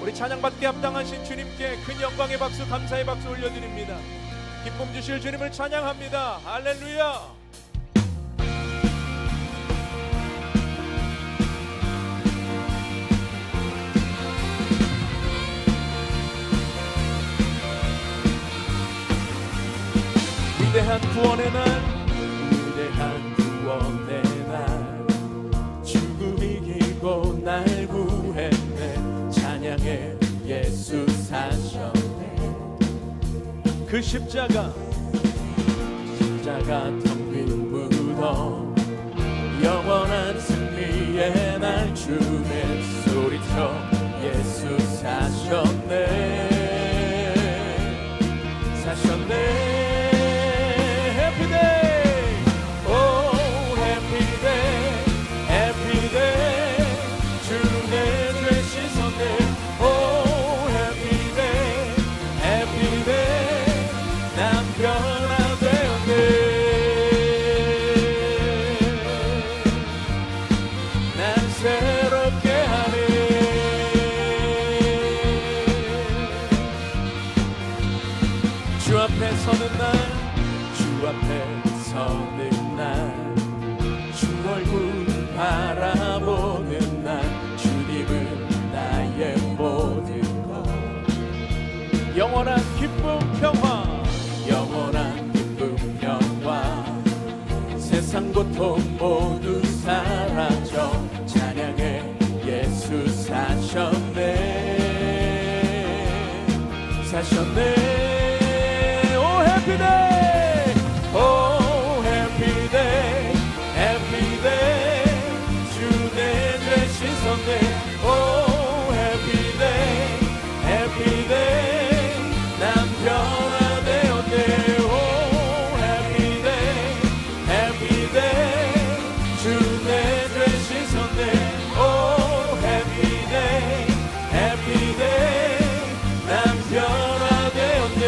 우리 찬양받게 합당하신 주님께 큰 영광의 박수, 감사의 박수 올려드립니다. 기쁨 주실 주님을 찬양합니다. 할렐루야. 위대한 구원의 날, 위대한 구원의 날, 죽음이 이기고 날 구했네. 찬양해 예수 사셨네. 그 십자가 텅 빈 무덤, 영원한 승리의 날, 주의 소리쳐 예수 사셨네. Happy day, oh happy day, happy day, 주 내 죄 씻었네. oh happy day, happy day, 난 변화되었네. 난 새롭게 하네. 주 앞에 서는 날, 주 앞에 서는 날, 주 얼굴 바라보는 날, 주님은 나의 모든 것. 영원한 기쁨 평화, 영원한 기쁨 평화, 세상 고통 모두 사라져. 찬양해 예수 사셨네. oh happy day, oh happy day, happy day, 주 내 죄 씻었네. oh happy day, happy day, 난 변화되었네. oh happy day, happy day, 주 내 죄 씻었네. oh happy day, happy day, 난 변화되었네.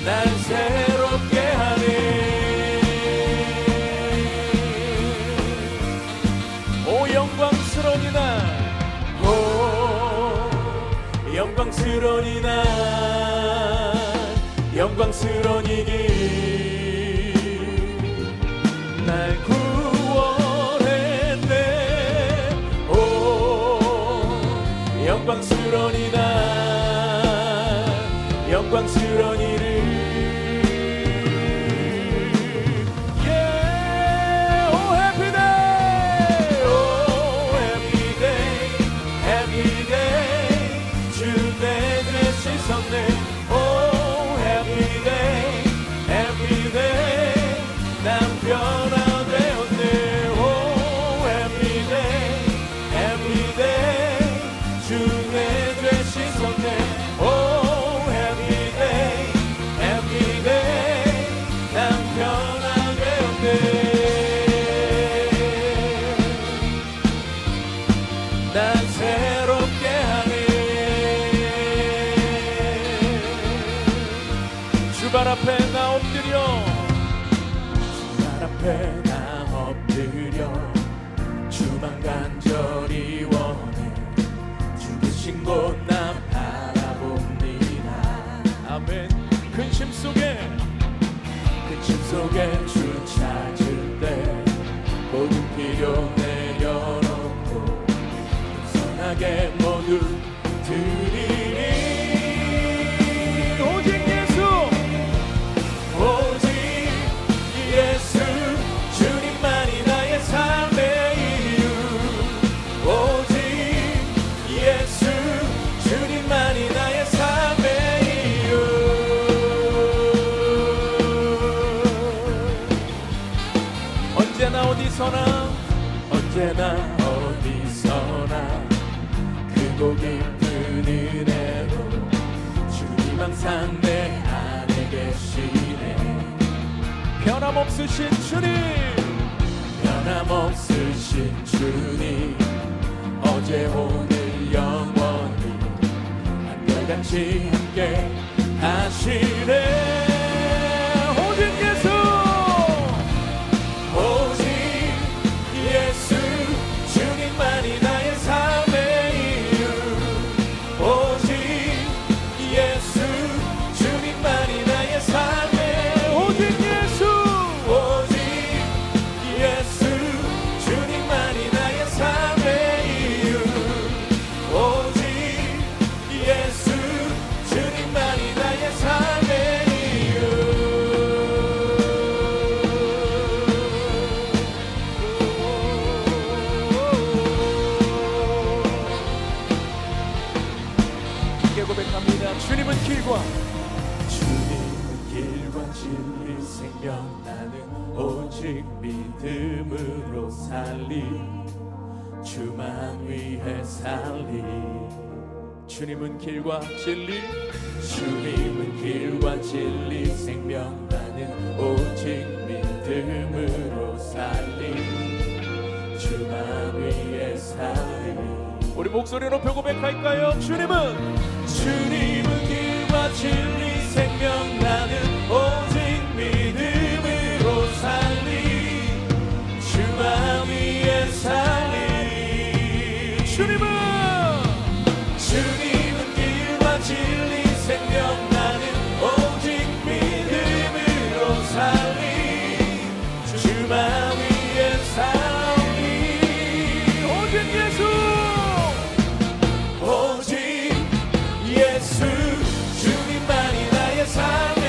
날 새롭게 하네. 오 영광스러운 이날, 오 영광스러운 이날, 영광스러운 이길, 날 구원했네. 오 영광스러운 이날, 영광스러운 이를, oh happy day, oh happy day, happy day, 주 내 죄 씻었네. oh happy day, happy day, 난 변화되었네. oh happy day, happy day, 주 내 죄 씻었네. oh happy day, happy day, 난 변화되었네. 난 새롭게 하네. 주발 앞에 나 엎드려, 날 앞에 나 엎드려, 주만 간절히 원해. 주 계신 곳 난 바라봅니다. 아멘. 근심 속에 그 속에 주 찾을 때 모든 필요 내려놓고 선하게 모두 드리니. 오직 예수, 오직 예수, 주님만이 나의 삶의 이유. 오직 예수, 주님만이 나의 삶의 이유. 언제나 어디서나, 언제나 어디서나 크고 깊은 은혜로 주님 항상 내 안에 계시네. 변함없으신 주님, 변함없으신 주님, 어제 오늘 영원히 한결같이 함께 하시네. 오직 예수, 오직 예수, 주님은 길과 진리 생명 나는 오직 믿음으로 살리 주만 위해 살리 주님은 길과 진리 주님은 길과 진리 생명 나는 오직 믿음으로 살리 주만 위해 살리 우리 목소리 높여 고백할까요? 주님은 길과 진리 생명 나는 오직 믿음으로 살리 주만 위해 살리 주님은 길과 진리 생명 나는 오직 믿음으로 살리 주만 위해 살리 오직 예수 오직 예수 주님만이 나의 삶의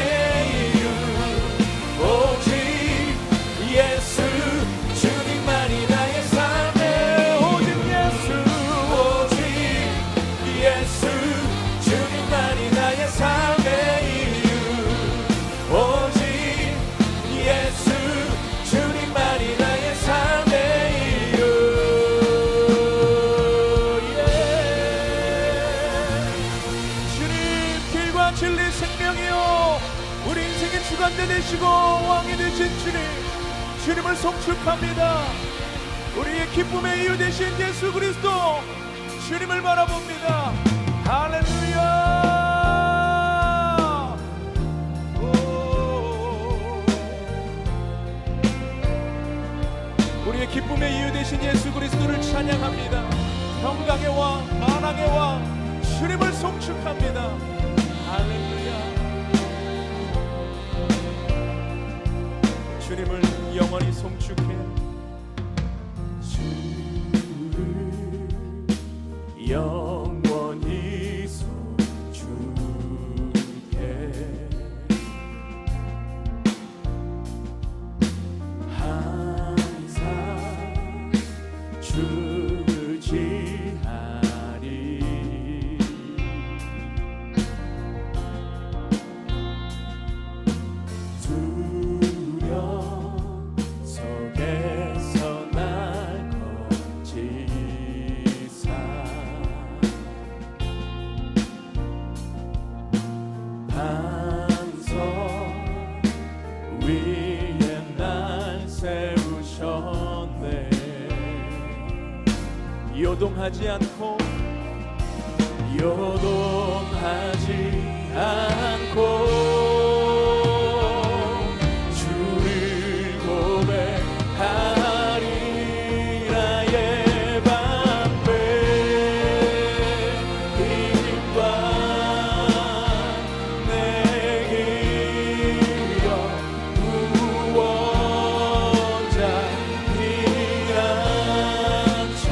이유 오직 예수 주님만이 나의 삶의 오직 예수 예수 주님만이 나의 삶의 이유 오직 예수 주님만이 나의 삶의 이유 주님 길과 진리 생명이요 우리 인생의 주관자 되시고 왕이 되신 주님을 송축합니다. 우리의 기쁨의 이유 되신 예수 그리스도 주님을 바라봅니다. 할렐루야. 우리의 기쁨의 이유 되신 예수 그리스도를 찬양합니다. 평강의 왕 만왕의 왕 주님을 송축합니다. 할렐루야. 주님을 영원히 송축해 영원히 송축해 항상 주지하리 두려움 속에서 날 거치사 반석 위에 날 세우셨네 요동하지 않고 주를 고백하리 나의 방패 힘과 내 기력 구원자 피난처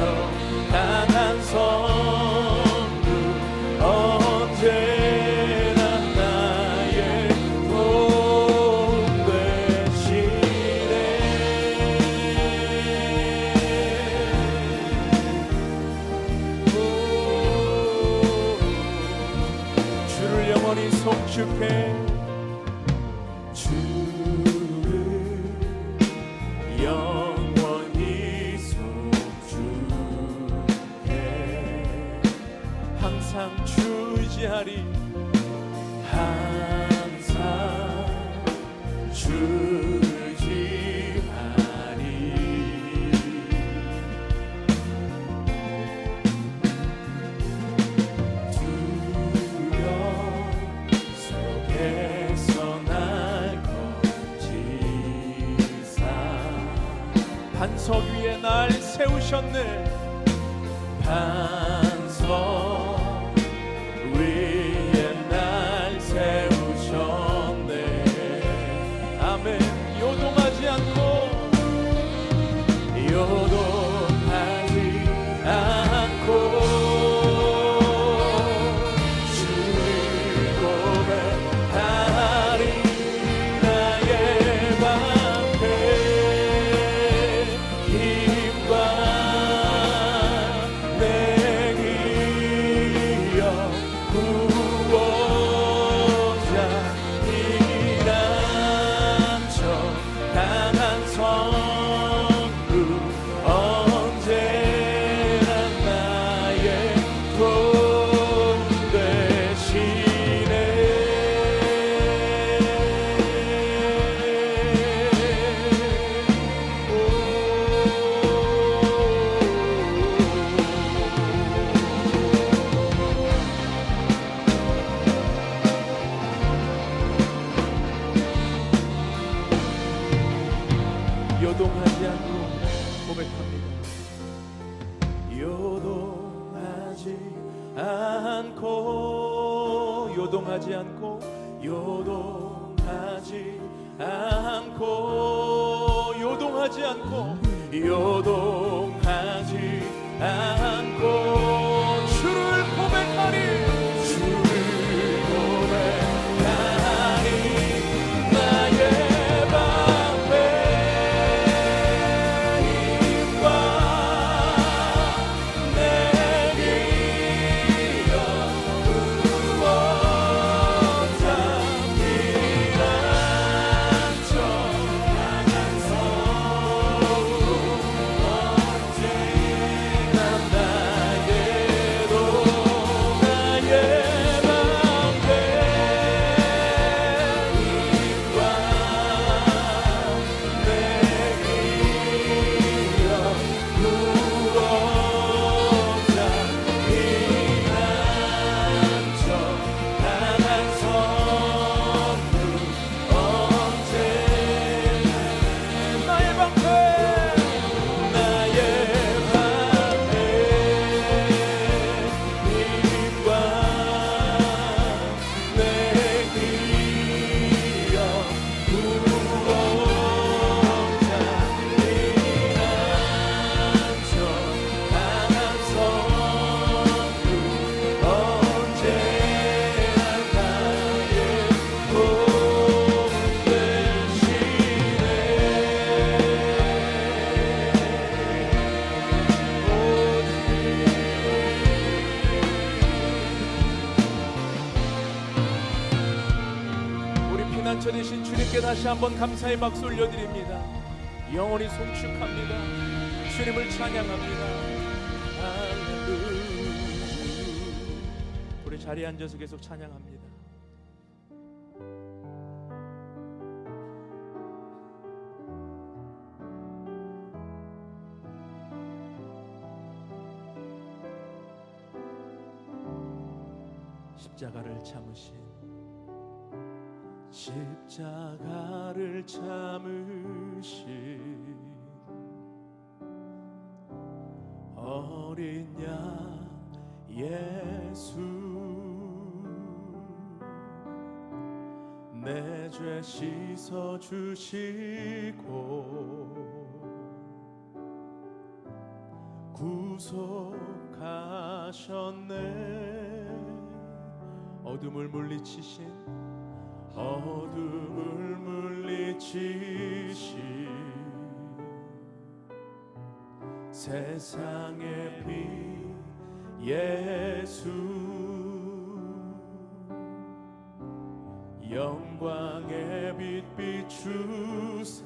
강한 성부 언제나 나의 도움 되시네 주를 영원히 송축해 주를 영원히 송축해 항상 주지하리 항상 주지하리 두려움 속에서 날 거치사 반석 위에 날 세우셨네 반석 위에 날 세우셨네 아멘 요동하지 않고 요동하지 않고 주를 고백하리 나의 방패 힘과 내 기력 않고 요동하지 않고 요동하지 않고 요동하지 않고 요동하지 않고 주를 고백하니 주를 고백하니 나의 방패임과 내 기억 구원자 피난처 강한 성읍 언제나 나에게도 나의 방패임과 내 기억 구원자 피난처 강한 성읍 언제나 나의 방패 나의 방패임과 내 기억 구원자 피난처 강한 성읍 언제나 나의 복 우리 피난처 되신 주님께 다시 한번 감사의 박수 올려드립니다. 영원히 송축합니다. 주님을 찬양합니다. 할렐루야. 우리 자리에 앉아서 계속 찬양합니다. 십자가를 참으신 십자가를 참으신 어린 양 예수 내 죄 씻어 주시고 구속하셨네. 어둠을 물리치신 어둠을 물리치신 세상의 빛 예수 영광의 빛 비추사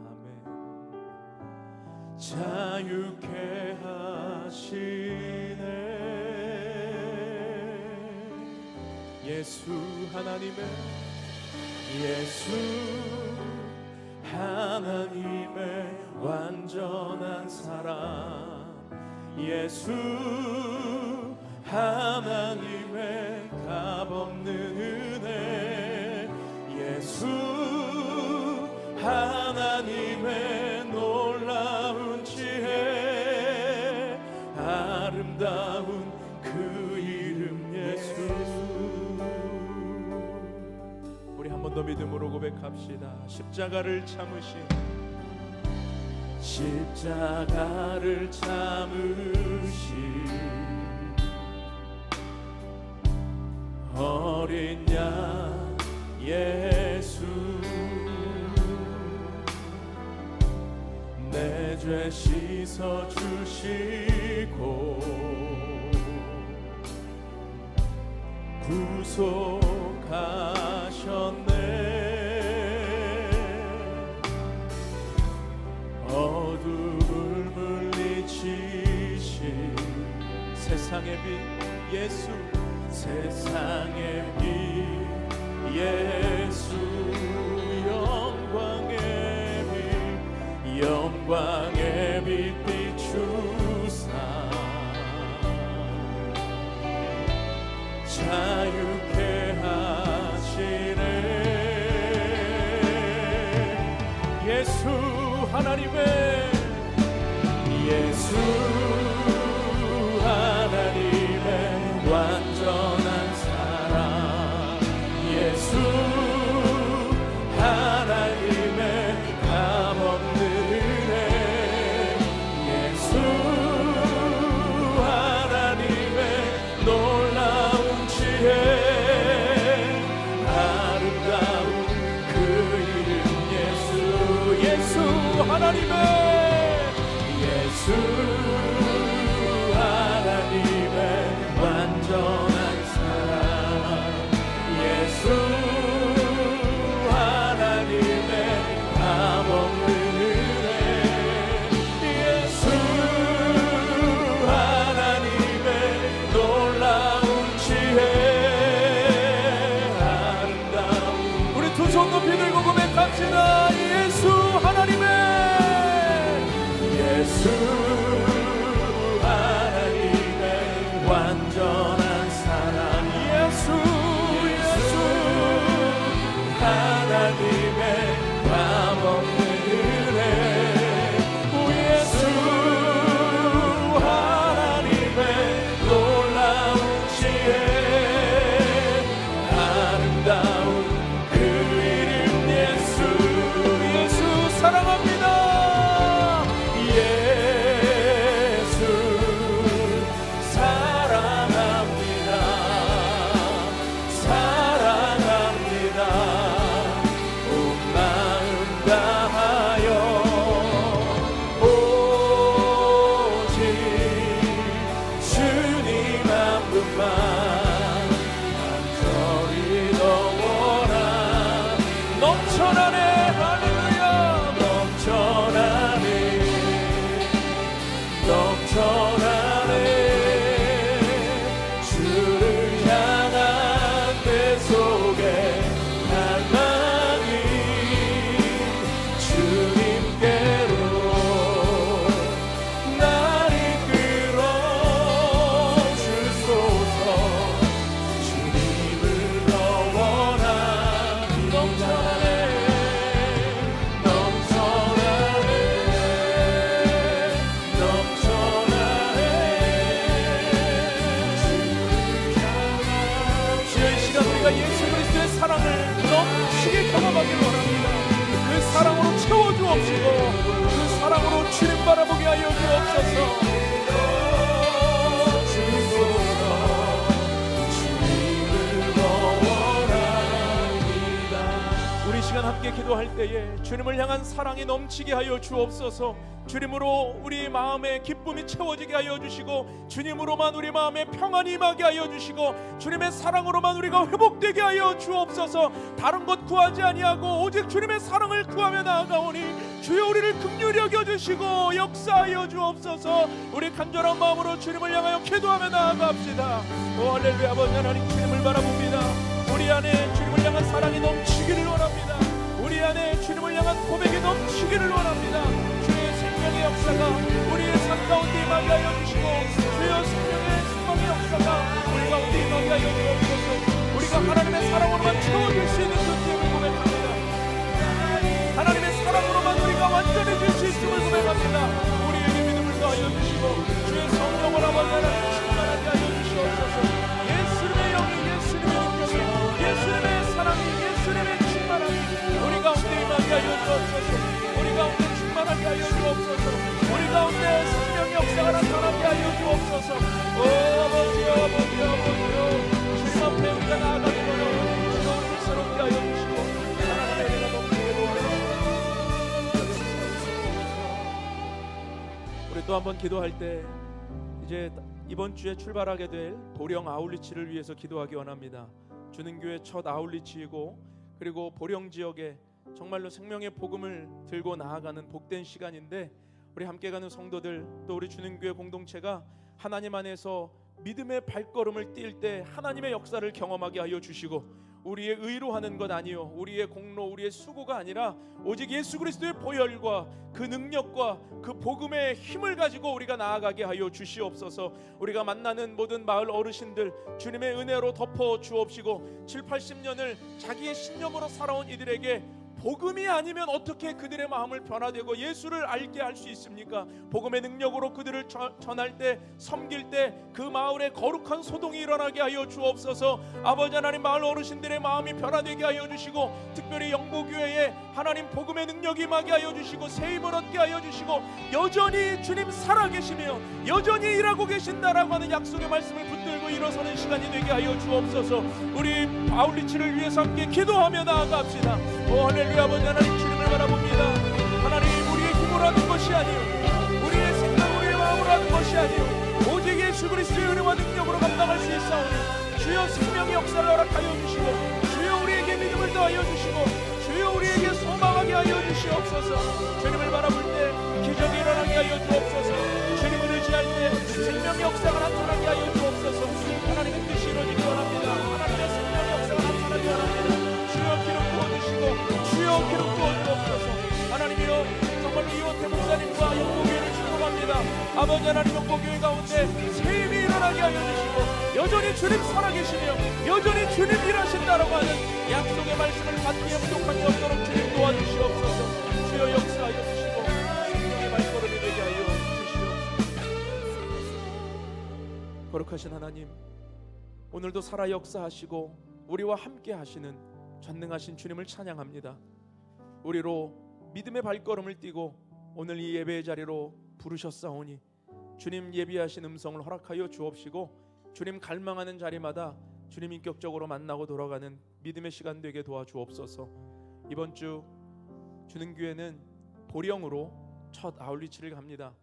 아멘. 자유케 하시네. 예수 하나님의 완전한 사랑 예수 하나님의 값없는 은혜 예수 하나님의 놀라운 지혜 아름다운 그 이름 예수. 우리 한 번 더 믿음으로 고백합시다. 십자가를 참으신 어린 양 예수 내 죄 씻어 주시고 구속하셨네. 어둠을 물리치신 세상의 빛 예수 세상의 빛 예수 영광의 빛 비추사 자유케 하시네. 예수 하나님의 예수 하나님의 완전한 사랑 예수 하나님의 감없는 은혜 예수 하나님의 놀라운 지혜 아름다운 우리 두 손 높이 들고 고백합시다. 예수 하나님의 예수 하나님의 완전한 사랑 예수 하나님의 감없는 은혜 예수 하나님의 놀라운 지혜 아름다운 그 이름 예수 사랑합니다. 예수 사랑합니다 사랑합니다 온 마음 다하여 오직 주님 한 분만 간절히 넘어라 넘쳐나네. 할렐루야. 넘쳐나네 주를 향한 내 속에 갈망이 주님께로 날 이끌어 주소서 주님을 더 원하니 주여, 이 시간 우리가 예수 그리스도의 사랑을 넘치게 경험하길 원합니다. 그 사랑으로 채워주옵시고 그 사랑으로 주님 바라보게 하여 주옵소서. 우리 시간 함께 기도할 때에 주님을 향한 사랑이 넘치게 하여 주옵소서. 주님으로 우리 마음에 기쁨이 채워지게 하여 주시고 주님으로만 우리 마음에 평안이 임하게 하여 주시고 주님의 사랑으로만 우리가 회복되게 하여 주옵소서. 다른 것 구하지 아니하고 오직 주님의 사랑을 구하며 나아가오니 주여 우리를 긍휼히 여겨주시고 역사하여 주옵소서. 우리 간절한 마음으로 주님을 향하여 기도하며 나아갑시다. 오 할렐루야. 아버지 하나님 주님을 바라봅니다. 우리 안에 주님을 향한 사랑이 넘치기를 원합니다. 우리 안에 주님을 향한 고백이 넘치기를 원합니다. 주의 생명의 역사가 우리의 삶 가운데 임하게 하여 주시고 주여 생명의 소망의 역사가 우리 가운데 임하게 하여 주옵소서. 우리가 하나님의 사랑으로만 채워질 수 있는 존재임을 고백합니다. 하나님의 사랑으로만 우리가 완전해질 수 있음을 고백합니다. 우리에게 믿음을 더하여 주시고 주의 성령을 아버지 하나님 충만하게 하여 주시옵소서. 예수님의 영이 예수님의 능력이 예수님의 사랑이 예수님의 충만함이 우리 가운데 임하게 하여 주옵소서. 우리 가운데 충만하게 하여 주옵소서. 우리 가운데 생명 역사가 나타나게 하여 주옵소서. 오 아버지여 아버지여 아버지여 주님 앞에 우리가 나아가기 원하오니 주여 우리를 새롭게 하여 주시고 하나님의 은혜가 넘치게 도와주옵소서. 우리 또 한번 기도할 때 이제 이번 주에 출발하게 될 보령 아울리치를 위해서 기도하기 원합니다. 주는교회 첫 아울리치이고 그리고 보령 지역에 정말로 생명의 복음을 들고 나아가는 복된 시간인데 우리 함께 가는 성도들 또 우리 주는교회 공동체가 하나님 안에서 믿음의 발걸음을 뛸 때 하나님의 역사를 경험하게 하여 주시고 우리의 의로 하는 것 아니요 우리의 공로 우리의 수고가 아니라 오직 예수 그리스도의 보혈과 그 능력과 그 복음의 힘을 가지고 우리가 나아가게 하여 주시옵소서. 우리가 만나는 모든 마을 어르신들 주님의 은혜로 덮어 주옵시고 7, 80년을 자기의 신념으로 살아온 이들에게 복음이 아니면 어떻게 그들의 마음을 변화되고 예수를 알게 할 수 있습니까? 복음의 능력으로 그들을 전할 때 섬길 때 그 마을에 거룩한 소동이 일어나게 하여 주옵소서. 아버지 하나님 마을 어르신들의 마음이 변화되게 하여 주시고 특별히 영보교회에 하나님 복음의 능력이 임하게 하여 주시고 세임을 얻게 하여 주시고 여전히 주님 살아계시며 여전히 일하고 계신다라고 하는 약속의 말씀을 붙들고 일어서는 시간이 되게 하여 주옵소서. 우리 아울리치를 위해서 함께 기도하며 나아갑시다. 오 할렐루야. 아버지 하나님 주님을 바라봅니다. 하나님 우리의 힘으로 하는 것이 아니요 우리의 생각으로 것이 아니요 오직 예수 그리스도의 은혜와 능력으로 감당할 수 있사오니 주여 생명의 역사를 허락하여 주시고 주여 우리에게 믿음을 더하여 주시고 주여 우리에게 소망하게 하여 주시옵소서. 주님을 바라볼 때 기적이 일어나게 하여 주옵소서. 주님을 의지할 때 생명의 역사가 나타나게 하여 주옵소서. 하나님의 뜻이 이루어지기 원합니다. 하나님의 생명의 역사가 나타나기 원합니다. 주여 기름 부어주시고 주여 기름 부어주옵소서. 하나님이여 정말로 이원태 목사님과 영국교회를 축복합니다. 아버지 하나님 영국교회 가운데 새 힘이 일어나게 하여 주시고 여전히 주님 살아계시며 여전히 주님 일하신다라고 하는 약속의 말씀을 받기에 부족함이 없도록 주님 도와주시옵소서. 주여 역사하여 주시고 생명의 발걸음이 되게 하여 주시옵소서. 거룩하신 하나님, 오늘도 살아 역사하시고 우리와 함께 하시는 전능하신 주님을 찬양합니다. 우리로 믿음의 발걸음을 띄고 오늘 이 예배의 자리로 부르셨사오니 주님 예비하신 음성을 허락하여 주옵시고 주님 갈망하는 자리마다 주님 인격적으로 만나고 돌아가는 믿음의 시간 되게 도와주옵소서. 이번 주 주능교회는 보령으로 첫 아울리치를 갑니다.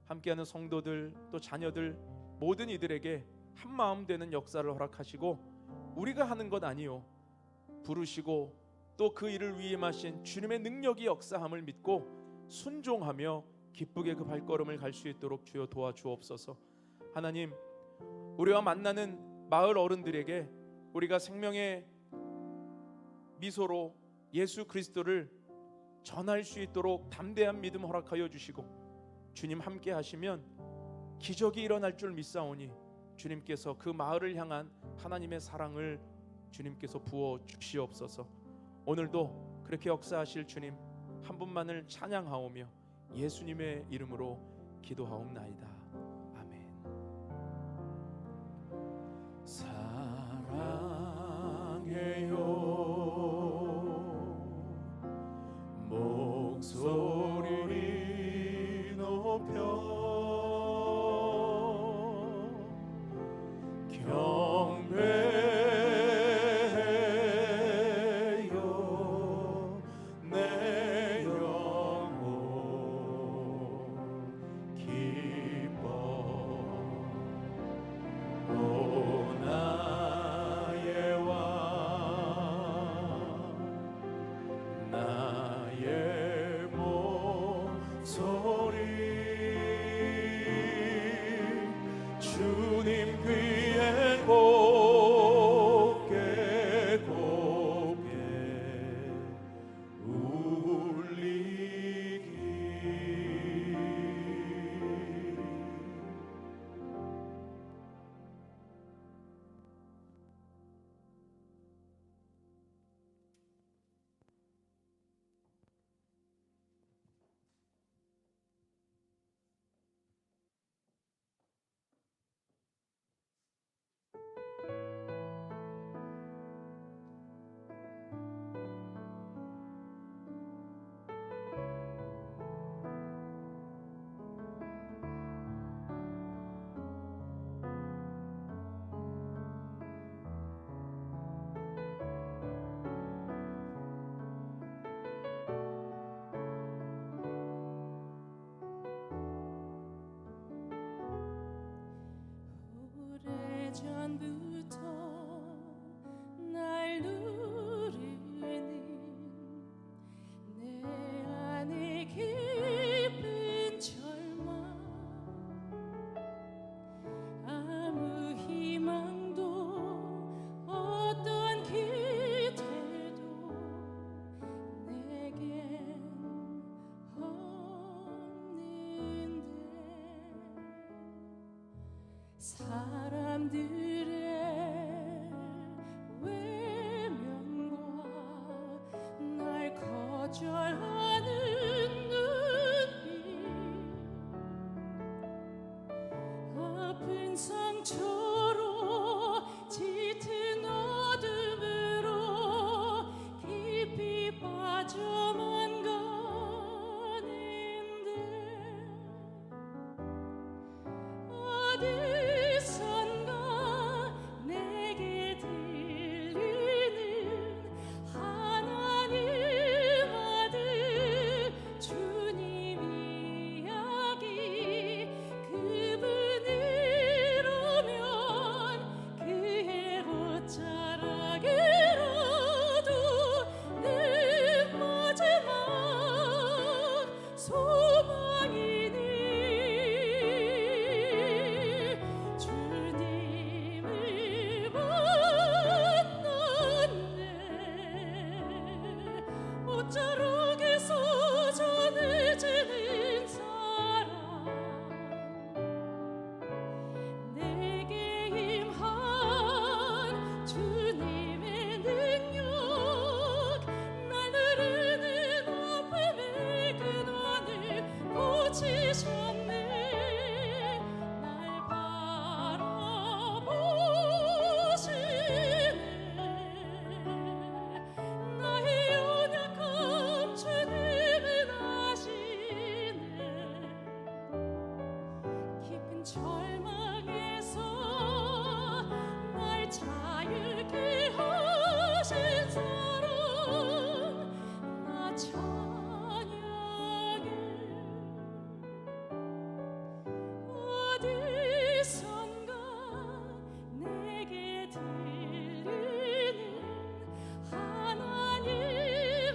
함께하는 성도들 또 자녀들 모든 이들에게 한마음 되는 역사를 허락하시고 우리가 하는 것 아니요 부르시고 또 그 일을 위임하신 주님의 능력이 역사함을 믿고 순종하며 기쁘게 그 발걸음을 갈 수 있도록 주여 도와주옵소서. 하나님, 우리와 만나는 마을 어른들에게 우리가 생명의 미소로 예수 그리스도를 전할 수 있도록 담대한 믿음 허락하여 주시고 주님 함께 하시면 기적이 일어날 줄 믿사오니 주님께서 그 마을을 향한 하나님의 사랑을 주님께서 부어 주시옵소서. 오늘도 그렇게 역사하실 주님 한 분만을 찬양하오며 예수님의 이름으로 기도하옵나이다. 아멘. 사랑해요 목소리 높여 경배해요 내 영혼 기뻐 오 나의 왕 나의 목소리 주님 귀에 곱게 곱게 울리기 오래전부터 날 누르는 내 안에 깊은 절망 아무 희망도 어떤 기대도 내겐 없는데 사람들의 외면과 날 거절하는 눈빛 아픈 상처로 짙은 어둠으로 깊이 빠져만 가는데 어디선가 내게 들리는 하나님 아들 주님 이야기 그분 절망에서 날 자유케 하신 사랑 나 찬양해 어디선가 내게 들리는 하나님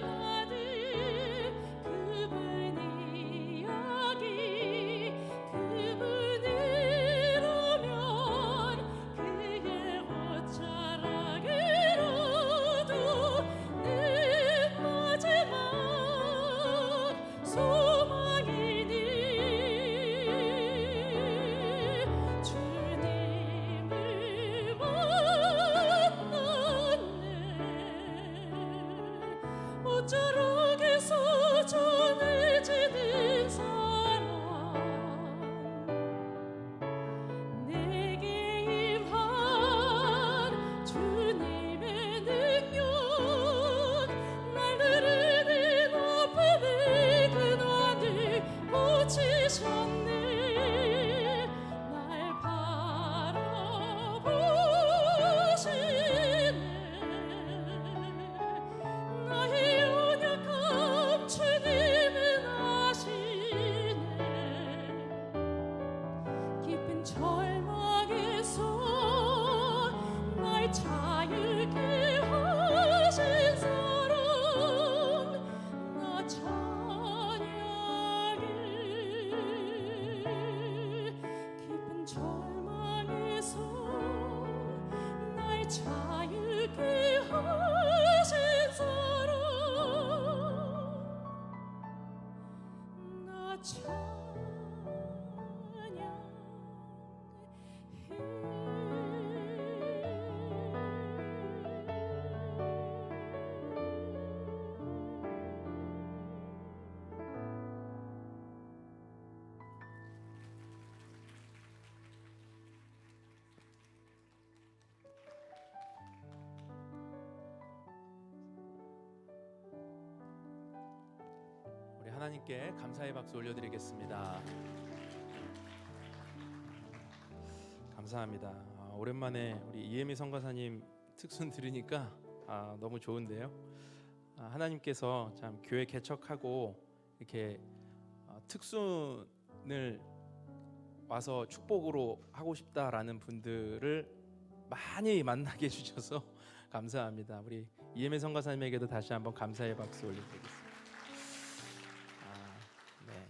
아들 그분 이야기 그분이라면 그게 어쩌라기로도 내 마지막 소망이니 주님을 만났네 어쩌라기서 전해지는 사랑 내게 임한 주님의 능력 날 누르는 아픔의 근원을 고치셨네 날 바라보시네 나의 연약함 주님은 아시네 깊은 절망에서 날 자유케 하신 사랑 나 찬양해 깊은 절망에서 날 자유케 하신 사랑 나 찬양해 우리 하나님께 감사의 박수 올려드리겠습니다. 감사합니다. 오랜만에 우리 이혜미 선교사님 특순 들으니까 너무 좋은데요. 하나님께서 참 교회 개척하고 이렇게 특순을 와서 축복으로 하고 싶다라는 분들을 많이 만나게 해주셔서 감사합니다. 우리 이혜미 선교사님에게도 다시 한번 감사의 박수 올려드리겠습니다. 네.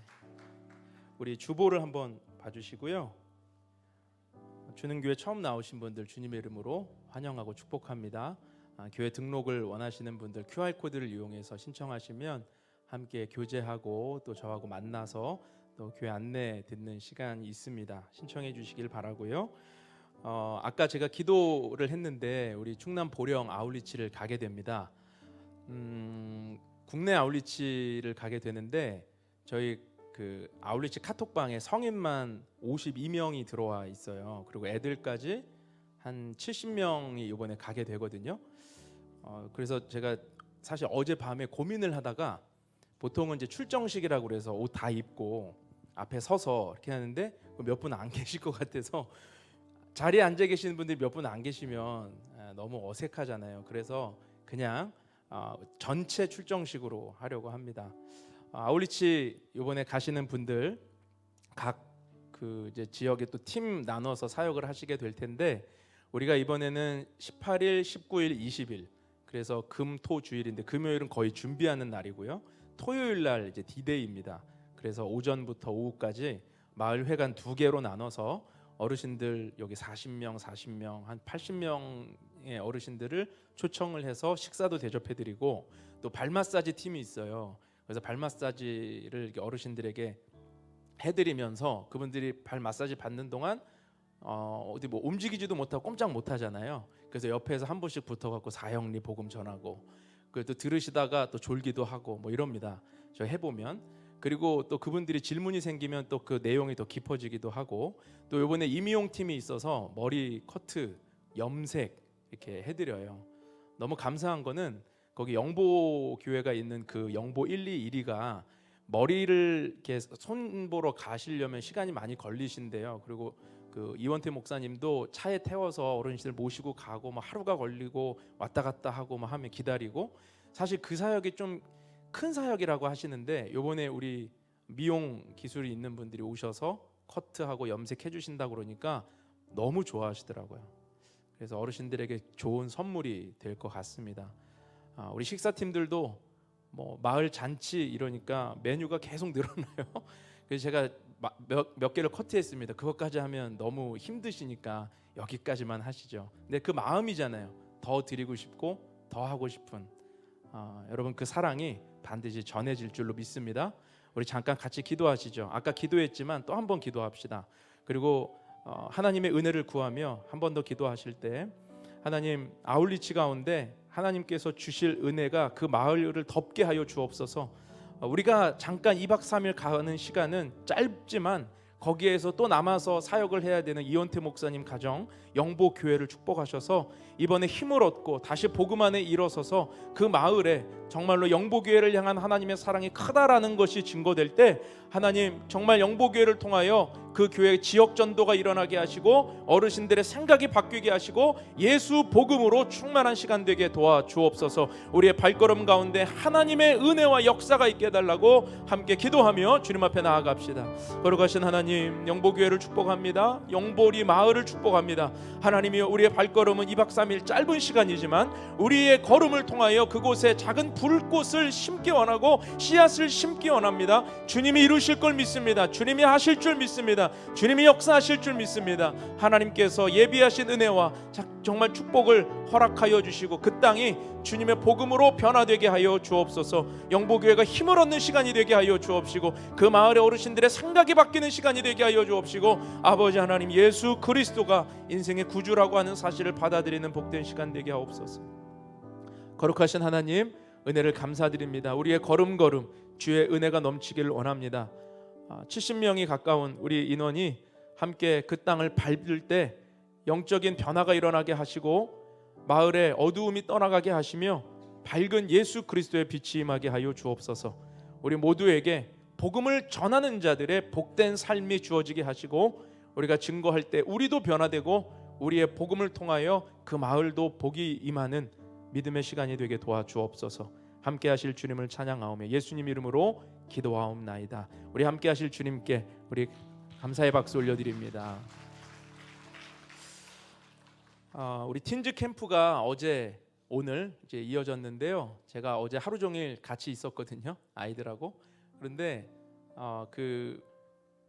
우리 주보를 한번 봐주시고요. 주는교회 처음 나오신 분들 주님의 이름으로 환영하고 축복합니다. 교회 등록을 원하시는 분들 QR코드를 이용해서 신청하시면 함께 교제하고 또 저하고 만나서 또 교회 안내 듣는 시간이 있습니다. 신청해 주시길 바라고요. 아까 제가 기도를 했는데 우리 충남 보령 아울리치를 가게 됩니다. 국내 아울리치를 가게 되는데 저희 그 아울리치 카톡방에 성인만 52명이 들어와 있어요. 그리고 애들까지 한 70명이 이번에 가게 되거든요. 그래서 제가 사실 어젯밤에 고민을 하다가 보통은 이제 출정식이라고 그래서 옷 다 입고 앞에 서서 이렇게 하는데 몇 분 안 계실 것 같아서 자리에 앉아 계시는 분들이 몇 분 안 계시면 너무 어색하잖아요. 그래서 그냥 전체 출정식으로 하려고 합니다. 아울리치 이번에 가시는 분들 각 그 이제 지역에 또 팀 나눠서 사역을 하시게 될 텐데 우리가 이번에는 18일, 19일, 20일 그래서 금, 토, 주일인데 금요일은 거의 준비하는 날이고요. 토요일 날 이제 디데이입니다. 그래서 오전부터 오후까지 마을 회관 2개로 나눠서 어르신들 여기 40명, 한 80명의 어르신들을 초청을 해서 식사도 대접해드리고 또 발 마사지 팀이 있어요. 그래서 발 마사지를 이렇게 어르신들에게 해드리면서 그분들이 발 마사지 받는 동안 어디 뭐 움직이지도 못하고 꼼짝 못하잖아요. 그래서 옆에서 한 분씩 붙어갖고 사형리 복음 전하고 또 들으시다가 또 졸기도 하고 뭐 이럽니다. 저 해보면 그리고 또 그분들이 질문이 생기면 또 그 내용이 더 깊어지기도 하고 또 이번에 임의용 팀이 있어서 머리 커트, 염색 이렇게 해드려요. 너무 감사한 거는 거기 영보 교회가 있는 그 영보 1, 2, 1위가 머리를 이렇게 손보러 가시려면 시간이 많이 걸리신데요. 그리고 그 이원태 목사님도 차에 태워서 어르신들 모시고 가고 막 하루가 걸리고 왔다 갔다 하고 막 하면 기다리고, 사실 그 사역이 좀 큰 사역이라고 하시는데, 요번에 우리 미용 기술이 있는 분들이 오셔서 커트하고 염색해 주신다고 그러니까 너무 좋아하시더라고요. 그래서 어르신들에게 좋은 선물이 될 것 같습니다. 우리 식사팀들도 뭐 마을 잔치 이러니까 메뉴가 계속 늘어나요. 그래서 제가 몇 개를 커트했습니다. 그것까지 하면 너무 힘드시니까 여기까지만 하시죠. 근데 그 마음이잖아요. 더 드리고 싶고 더 하고 싶은, 여러분 그 사랑이 반드시 전해질 줄로 믿습니다. 우리 잠깐 같이 기도하시죠. 아까 기도했지만 또 한 번 기도합시다. 그리고 하나님의 은혜를 구하며 한 번 더 기도하실 때, 하나님 아울리치 가운데 하나님께서 주실 은혜가 그 마을을 덮게 하여 주옵소서. 우리가 잠깐 2박 3일 가는 시간은 짧지만 거기에서 또 남아서 사역을 해야 되는 이원태 목사님 가정 영보 교회를 축복하셔서 이번에 힘을 얻고 다시 복음 안에 일어서서 그 마을에 정말로 영보 교회를 향한 하나님의 사랑이 크다라는 것이 증거될 때, 하나님 정말 영보 교회를 통하여 그 교회 지역 전도가 일어나게 하시고 어르신들의 생각이 바뀌게 하시고 예수 복음으로 충만한 시간 되게 도와주옵소서. 우리의 발걸음 가운데 하나님의 은혜와 역사가 있게 해달라고 함께 기도하며 주님 앞에 나아갑시다. 거룩하신 하나님, 영보 교회를 축복합니다. 영보리 마을을 축복합니다. 하나님이여, 우리의 발걸음은 2박 3일 짧은 시간이지만 우리의 걸음을 통하여 그곳에 작은 불꽃을 심기 원하고 씨앗을 심기 원합니다. 주님이 이루실 걸 믿습니다. 주님이 하실 줄 믿습니다. 주님이 역사하실 줄 믿습니다. 하나님께서 예비하신 은혜와 정말 축복을 허락하여 주시고 그 땅이 주님의 복음으로 변화되게 하여 주옵소서. 영보교회가 힘을 얻는 시간이 되게 하여 주옵시고 그 마을의 어르신들의 생각이 바뀌는 시간이 되게 하여 주옵시고, 아버지 하나님, 예수 그리스도가 인생의 구주라고 하는 사실을 받아들이는 복된 시간 되게 하옵소서. 거룩하신 하나님, 은혜를 감사드립니다. 우리의 걸음걸음 주의 은혜가 넘치기를 원합니다. 70명이 가까운 우리 인원이 함께 그 땅을 밟을 때 영적인 변화가 일어나게 하시고 마을의 어두움이 떠나가게 하시며 밝은 예수 그리스도의 빛이 임하게 하여 주옵소서. 우리 모두에게 복음을 전하는 자들의 복된 삶이 주어지게 하시고 우리가 증거할 때 우리도 변화되고 우리의 복음을 통하여 그 마을도 복이 임하는 믿음의 시간이 되게 도와주옵소서. 함께 하실 주님을 찬양하오며 예수님 이름으로 기도하옵나이다. 우리 함께 하실 주님께 우리 감사의 박수 올려드립니다. 우리 틴즈 캠프가 어제 오늘 이제 이어졌는데요. 제가 어제 하루 종일 같이 있었거든요, 아이들하고. 그런데 그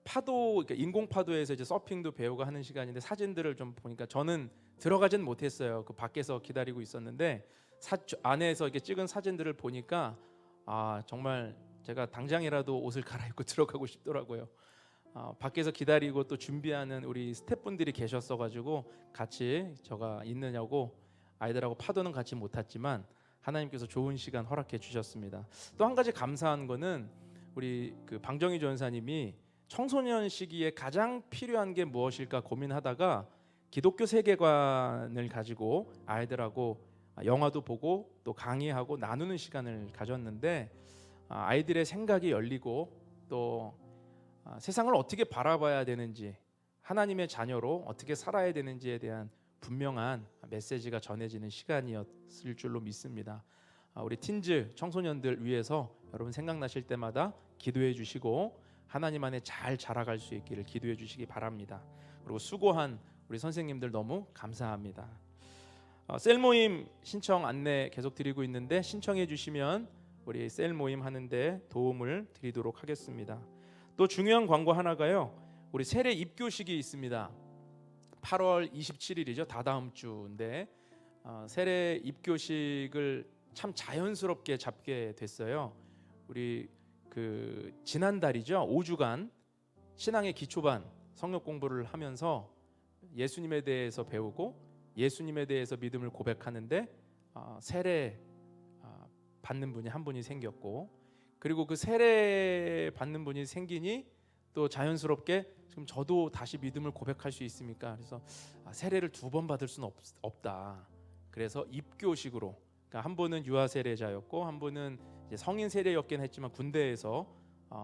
파도, 그러니까 인공 파도에서 이제 서핑도 배우고 하는 시간인데 사진들을 좀 보니까 저는 들어가진 못했어요. 그 밖에서 기다리고 있었는데 안에서 이렇게 찍은 사진들을 보니까 정말 제가 당장이라도 옷을 갈아입고 들어가고 싶더라고요. 밖에서 기다리고 또 준비하는 우리 스태프분들이 계셨어가지고 같이 저가 있느냐고 아이들하고 파도는 같이 못 탔지만 하나님께서 좋은 시간 허락해 주셨습니다. 또 한 가지 감사한 거는 우리 그 방정희 전사님이 청소년 시기에 가장 필요한 게 무엇일까 고민하다가 기독교 세계관을 가지고 아이들하고 영화도 보고 또 강의하고 나누는 시간을 가졌는데 아이들의 생각이 열리고 또 세상을 어떻게 바라봐야 되는지, 하나님의 자녀로 어떻게 살아야 되는지에 대한 분명한 메시지가 전해지는 시간이었을 줄로 믿습니다. 우리 틴즈 청소년들 위해서 여러분 생각나실 때마다 기도해 주시고 하나님 안에 잘 자라갈 수 있기를 기도해 주시기 바랍니다. 그리고 수고한 우리 선생님들 너무 감사합니다. 셀 모임 신청 안내 계속 드리고 있는데 신청해 주시면 우리 셀 모임 하는데 도움을 드리도록 하겠습니다. 또 중요한 광고 하나가요. 우리 세례 입교식이 있습니다. 8월 27일이죠. 다다음 주인데 세례 입교식을 참 자연스럽게 잡게 됐어요. 우리 그 지난달이죠. 5주간 신앙의 기초반 성역 공부를 하면서 예수님에 대해서 배우고 예수님에 대해서 믿음을 고백하는데 세례 받는 분이 한 분이 생겼고, 그리고 그 세례 받는 분이 생기니 또 자연스럽게 지금 저도 다시 믿음을 고백할 수 있습니까? 그래서 세례를 2번 받을 수는 없다. 그래서 입교식으로, 그러니까 한 분은 유아 세례자였고 한 분은 이제 성인 세례였긴 했지만 군대에서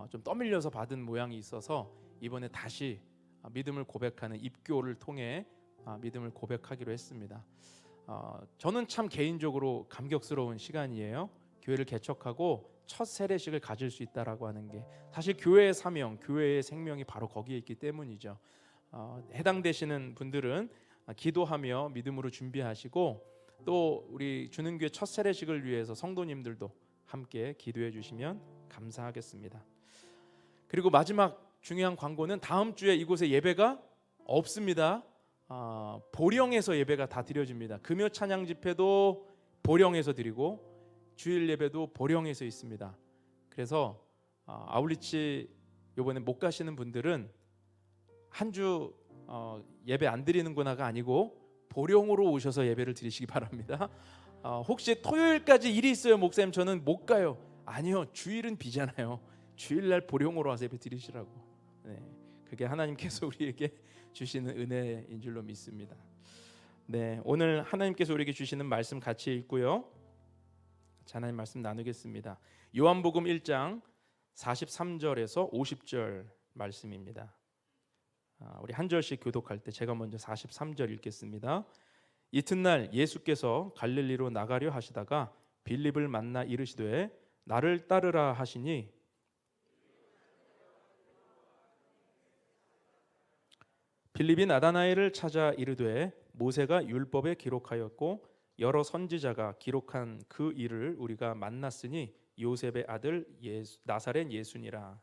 좀 떠밀려서 받은 모양이 있어서 이번에 다시 믿음을 고백하는 입교를 통해 믿음을 고백하기로 했습니다. 저는 참 개인적으로 감격스러운 시간이에요. 교회를 개척하고 첫 세례식을 가질 수 있다라고 하는 게 사실 교회의 사명, 교회의 생명이 바로 거기에 있기 때문이죠. 해당되시는 분들은 기도하며 믿음으로 준비하시고 또 우리 주는교회 첫 세례식을 위해서 성도님들도 함께 기도해 주시면 감사하겠습니다. 그리고 마지막 중요한 광고는 다음 주에 이곳에 예배가 없습니다. 보령에서 예배가 다 드려집니다. 금요 찬양 집회도 보령에서 드리고 주일 예배도 보령에서 있습니다. 그래서 아울리치 이번에 못 가시는 분들은 한 주 예배 안 드리는구나가 아니고 보령으로 오셔서 예배를 드리시기 바랍니다. 혹시 토요일까지 일이 있어요 목사님 저는 못 가요. 아니요, 주일은 비잖아요. 주일날 보령으로 와서 예배 드리시라고. 네, 그게 하나님께서 우리에게 주시는 은혜인 줄로 믿습니다. 네, 오늘 하나님께서 우리에게 주시는 말씀 같이 읽고요. 하나님 말씀 나누겠습니다. 요한복음 1장 43절에서 50절 말씀입니다. 우리 한 절씩 교독할 때 제가 먼저 43절 읽겠습니다. 이튿날 예수께서 갈릴리로 나가려 하시다가 빌립을 만나 이르시되 나를 따르라 하시니 빌립이 나다나엘을 찾아 이르되 모세가 율법에 기록하였고 여러 선지자가 기록한 그 일을 우리가 만났으니 요셉의 아들 나사렛 예수니라.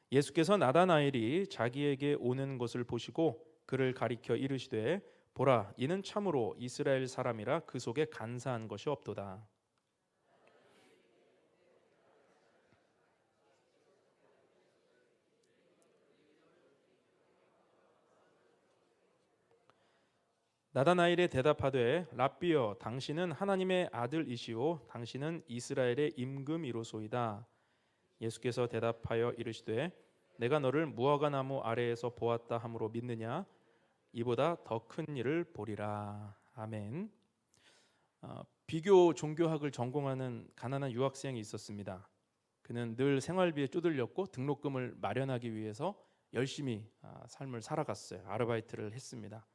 예수께서 나다나엘이 자기에게 오는 것을 보시고 그를 가리켜 이르시되 보라 이는 참으로 이스라엘 사람이라 그 속에 간사한 것이 없도다. 나다나엘에 대답하되 랍비여 당신은 하나님의 아들이시오 당신은 이스라엘의 임금이로소이다. 예수께서 대답하여 이르시되 내가 너를 무화과 나무 아래에서 보았다 함으로 믿느냐 이보다 더 큰 일을 보리라. 아멘. 비교 종교학을 전공하는 가난한 유학생이 있었습니다. 그는 늘 생활비에 쪼들렸고 등록금을 마련하기 위해서 열심히 삶을 살아갔어요. 아르바이트를 했습니다.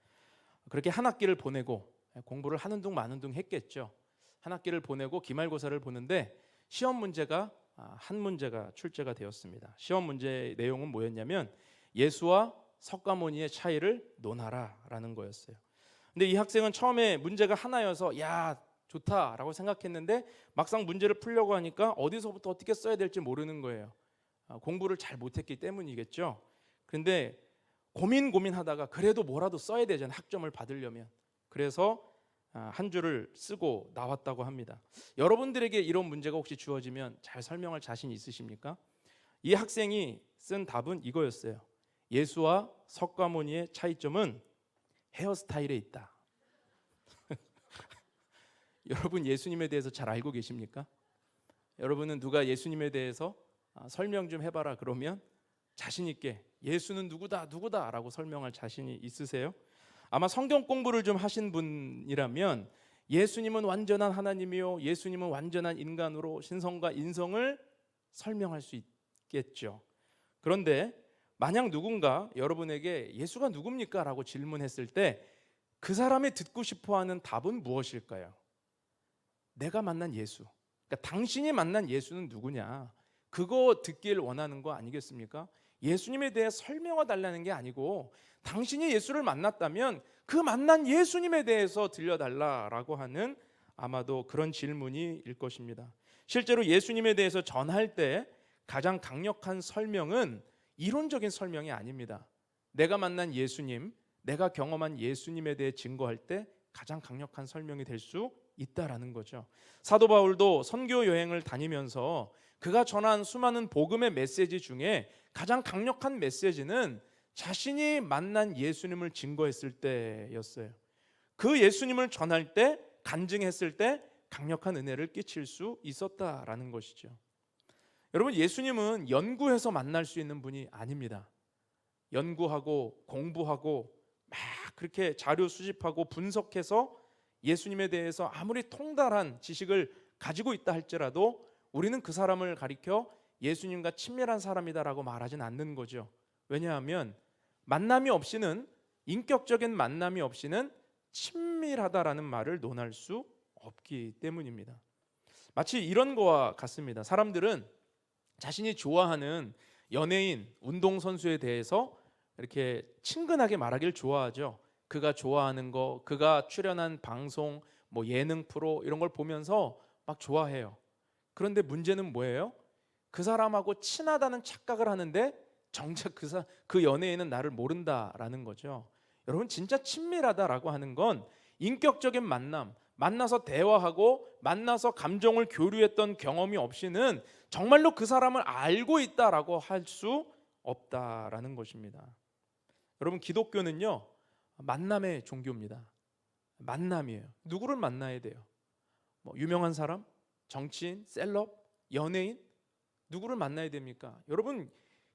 그렇게 한 학기를 보내고 공부를 하는 둥 마는 둥 했겠죠. 한 학기를 보내고 기말고사를 보는데 시험 문제가 한 문제가 출제가 되었습니다. 시험 문제의 내용은 뭐였냐면 예수와 석가모니의 차이를 논하라라는 거였어요. 근데 이 학생은 처음에 문제가 하나여서 야 좋다라고 생각했는데 막상 문제를 풀려고 하니까 어디서부터 어떻게 써야 될지 모르는 거예요. 공부를 잘 못했기 때문이겠죠. 그런데 고민하다가 그래도 뭐라도 써야 되잖아요. 학점을 받으려면. 그래서 한 줄을 쓰고 나왔다고 합니다. 여러분들에게 이런 문제가 혹시 주어지면 잘 설명할 자신 있으십니까? 이 학생이 쓴 답은 이거였어요. 예수와 석가모니의 차이점은 헤어스타일에 있다. 여러분 예수님에 대해서 잘 알고 계십니까? 여러분은 누가 예수님에 대해서 설명 좀 해봐라 그러면 자신 있게 예수는 누구다라고 설명할 자신이 있으세요? 아마 성경 공부를 좀 하신 분이라면 예수님은 완전한 하나님이요 예수님은 완전한 인간으로 신성과 인성을 설명할 수 있겠죠. 그런데 만약 누군가 여러분에게 예수가 누굽니까? 라고 질문했을 때 그 사람이 듣고 싶어하는 답은 무엇일까요? 내가 만난 예수, 그러니까 당신이 만난 예수는 누구냐? 그거 듣길 원하는 거 아니겠습니까? 예수님에 대해 설명해 달라는 게 아니고 당신이 예수를 만났다면 그 만난 예수님에 대해서 들려달라라고 하는 아마도 그런 질문일 것입니다. 실제로 예수님에 대해서 전할 때 가장 강력한 설명은 이론적인 설명이 아닙니다. 내가 만난 예수님, 내가 경험한 예수님에 대해 증거할 때 가장 강력한 설명이 될 수 있다라는 거죠. 사도 바울도 선교 여행을 다니면서 그가 전한 수많은 복음의 메시지 중에 가장 강력한 메시지는 자신이 만난 예수님을 증거했을 때였어요. 그 예수님을 전할 때, 간증했을 때 강력한 은혜를 끼칠 수 있었다라는 것이죠. 여러분 예수님은 연구해서 만날 수 있는 분이 아닙니다. 연구하고 공부하고 막 그렇게 자료 수집하고 분석해서 예수님에 대해서 아무리 통달한 지식을 가지고 있다 할지라도 우리는 그 사람을 가리켜 예수님과 친밀한 사람이다라고 말하진 않는 거죠. 왜냐하면 만남이 없이는, 인격적인 만남이 없이는 친밀하다라는 말을 논할 수 없기 때문입니다. 마치 이런 거와 같습니다. 사람들은 자신이 좋아하는 연예인, 운동선수에 대해서 이렇게 친근하게 말하길 좋아하죠. 그가 좋아하는 거, 그가 출연한 방송, 뭐 예능 프로 이런 걸 보면서 막 좋아해요. 그런데 문제는 뭐예요? 그 사람하고 친하다는 착각을 하는데 정작 그 연예인은 나를 모른다라는 거죠. 여러분, 진짜 친밀하다라고 하는 건 인격적인 만남, 만나서 대화하고 만나서 감정을 교류했던 경험이 없이는 정말로 그 사람을 알고 있다라고 할 수 없다라는 것입니다. 여러분, 기독교는요, 만남의 종교입니다. 만남이에요. 누구를 만나야 돼요? 뭐 유명한 사람, 정치인, 셀럽, 연예인, 누구를 만나야 됩니까? 여러분,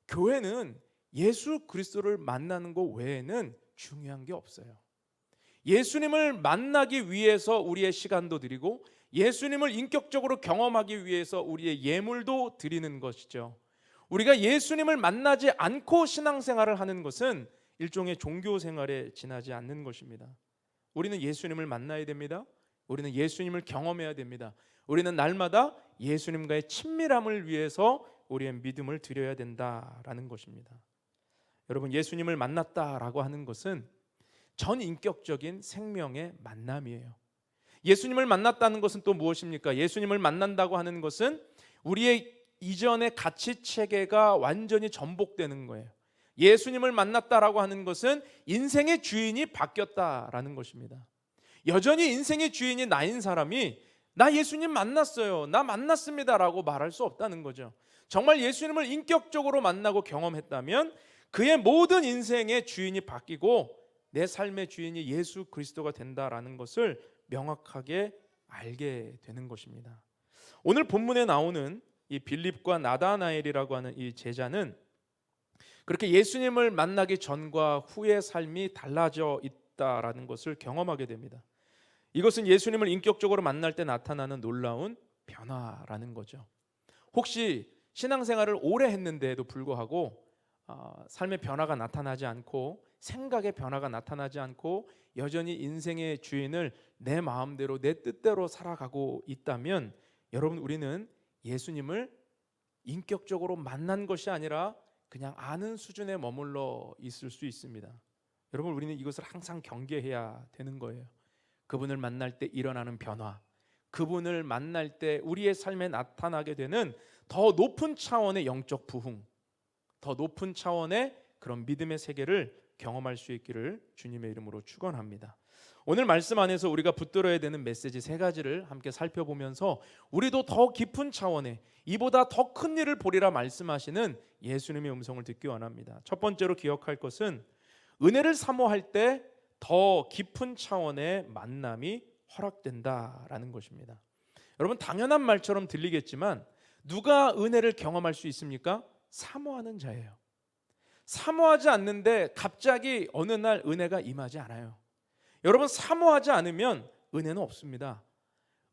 교회는 예수 그리스도를 만나는 것 외에는 중요한 게 없어요. 예수님을 만나기 위해서 우리의 시간도 드리고 예수님을 인격적으로 경험하기 위해서 우리의 예물도 드리는 것이죠. 우리가 예수님을 만나지 않고 신앙생활을 하는 것은 일종의 종교 생활에 지나지 않는 것입니다. 우리는 예수님을 만나야 됩니다. 우리는 예수님을 경험해야 됩니다. 우리는 날마다 예수님과의 친밀함을 위해서 우리의 믿음을 드려야 된다라는 것입니다. 여러분, 예수님을 만났다라고 하는 것은 전인격적인 생명의 만남이에요. 예수님을 만났다는 것은 또 무엇입니까? 예수님을 만난다고 하는 것은 우리의 이전의 가치 체계가 완전히 전복되는 거예요. 예수님을 만났다라고 하는 것은 인생의 주인이 바뀌었다라는 것입니다. 여전히 인생의 주인이 나인 사람이 나 예수님 만났어요, 나 만났습니다라고 말할 수 없다는 거죠. 정말 예수님을 인격적으로 만나고 경험했다면 그의 모든 인생의 주인이 바뀌고 내 삶의 주인이 예수 그리스도가 된다라는 것을 명확하게 알게 되는 것입니다. 오늘 본문에 나오는 이 빌립과 나다나엘이라고 하는 이 제자는 그렇게 예수님을 만나기 전과 후의 삶이 달라져 있다라는 것을 경험하게 됩니다. 이것은 예수님을 인격적으로 만날 때 나타나는 놀라운 변화라는 거죠. 혹시 신앙생활을 오래 했는데도 불구하고 삶의 변화가 나타나지 않고 생각의 변화가 나타나지 않고 여전히 인생의 주인을 내 마음대로 내 뜻대로 살아가고 있다면 여러분, 우리는 예수님을 인격적으로 만난 것이 아니라 그냥 아는 수준에 머물러 있을 수 있습니다. 여러분, 우리는 이것을 항상 경계해야 되는 거예요. 그분을 만날 때 일어나는 변화, 그분을 만날 때 우리의 삶에 나타나게 되는 더 높은 차원의 영적 부흥, 더 높은 차원의 그런 믿음의 세계를 경험할 수 있기를 주님의 이름으로 축원합니다. 오늘 말씀 안에서 우리가 붙들어야 되는 메시지 세 가지를 함께 살펴보면서 우리도 더 깊은 차원의 이보다 더 큰 일을 보리라 말씀하시는 예수님의 음성을 듣기 원합니다. 첫 번째로 기억할 것은 은혜를 사모할 때 더 깊은 차원의 만남이 허락된다라는 것입니다. 여러분, 당연한 말처럼 들리겠지만 누가 은혜를 경험할 수 있습니까? 사모하는 자예요. 사모하지 않는데 갑자기 어느 날 은혜가 임하지 않아요. 여러분, 사모하지 않으면 은혜는 없습니다.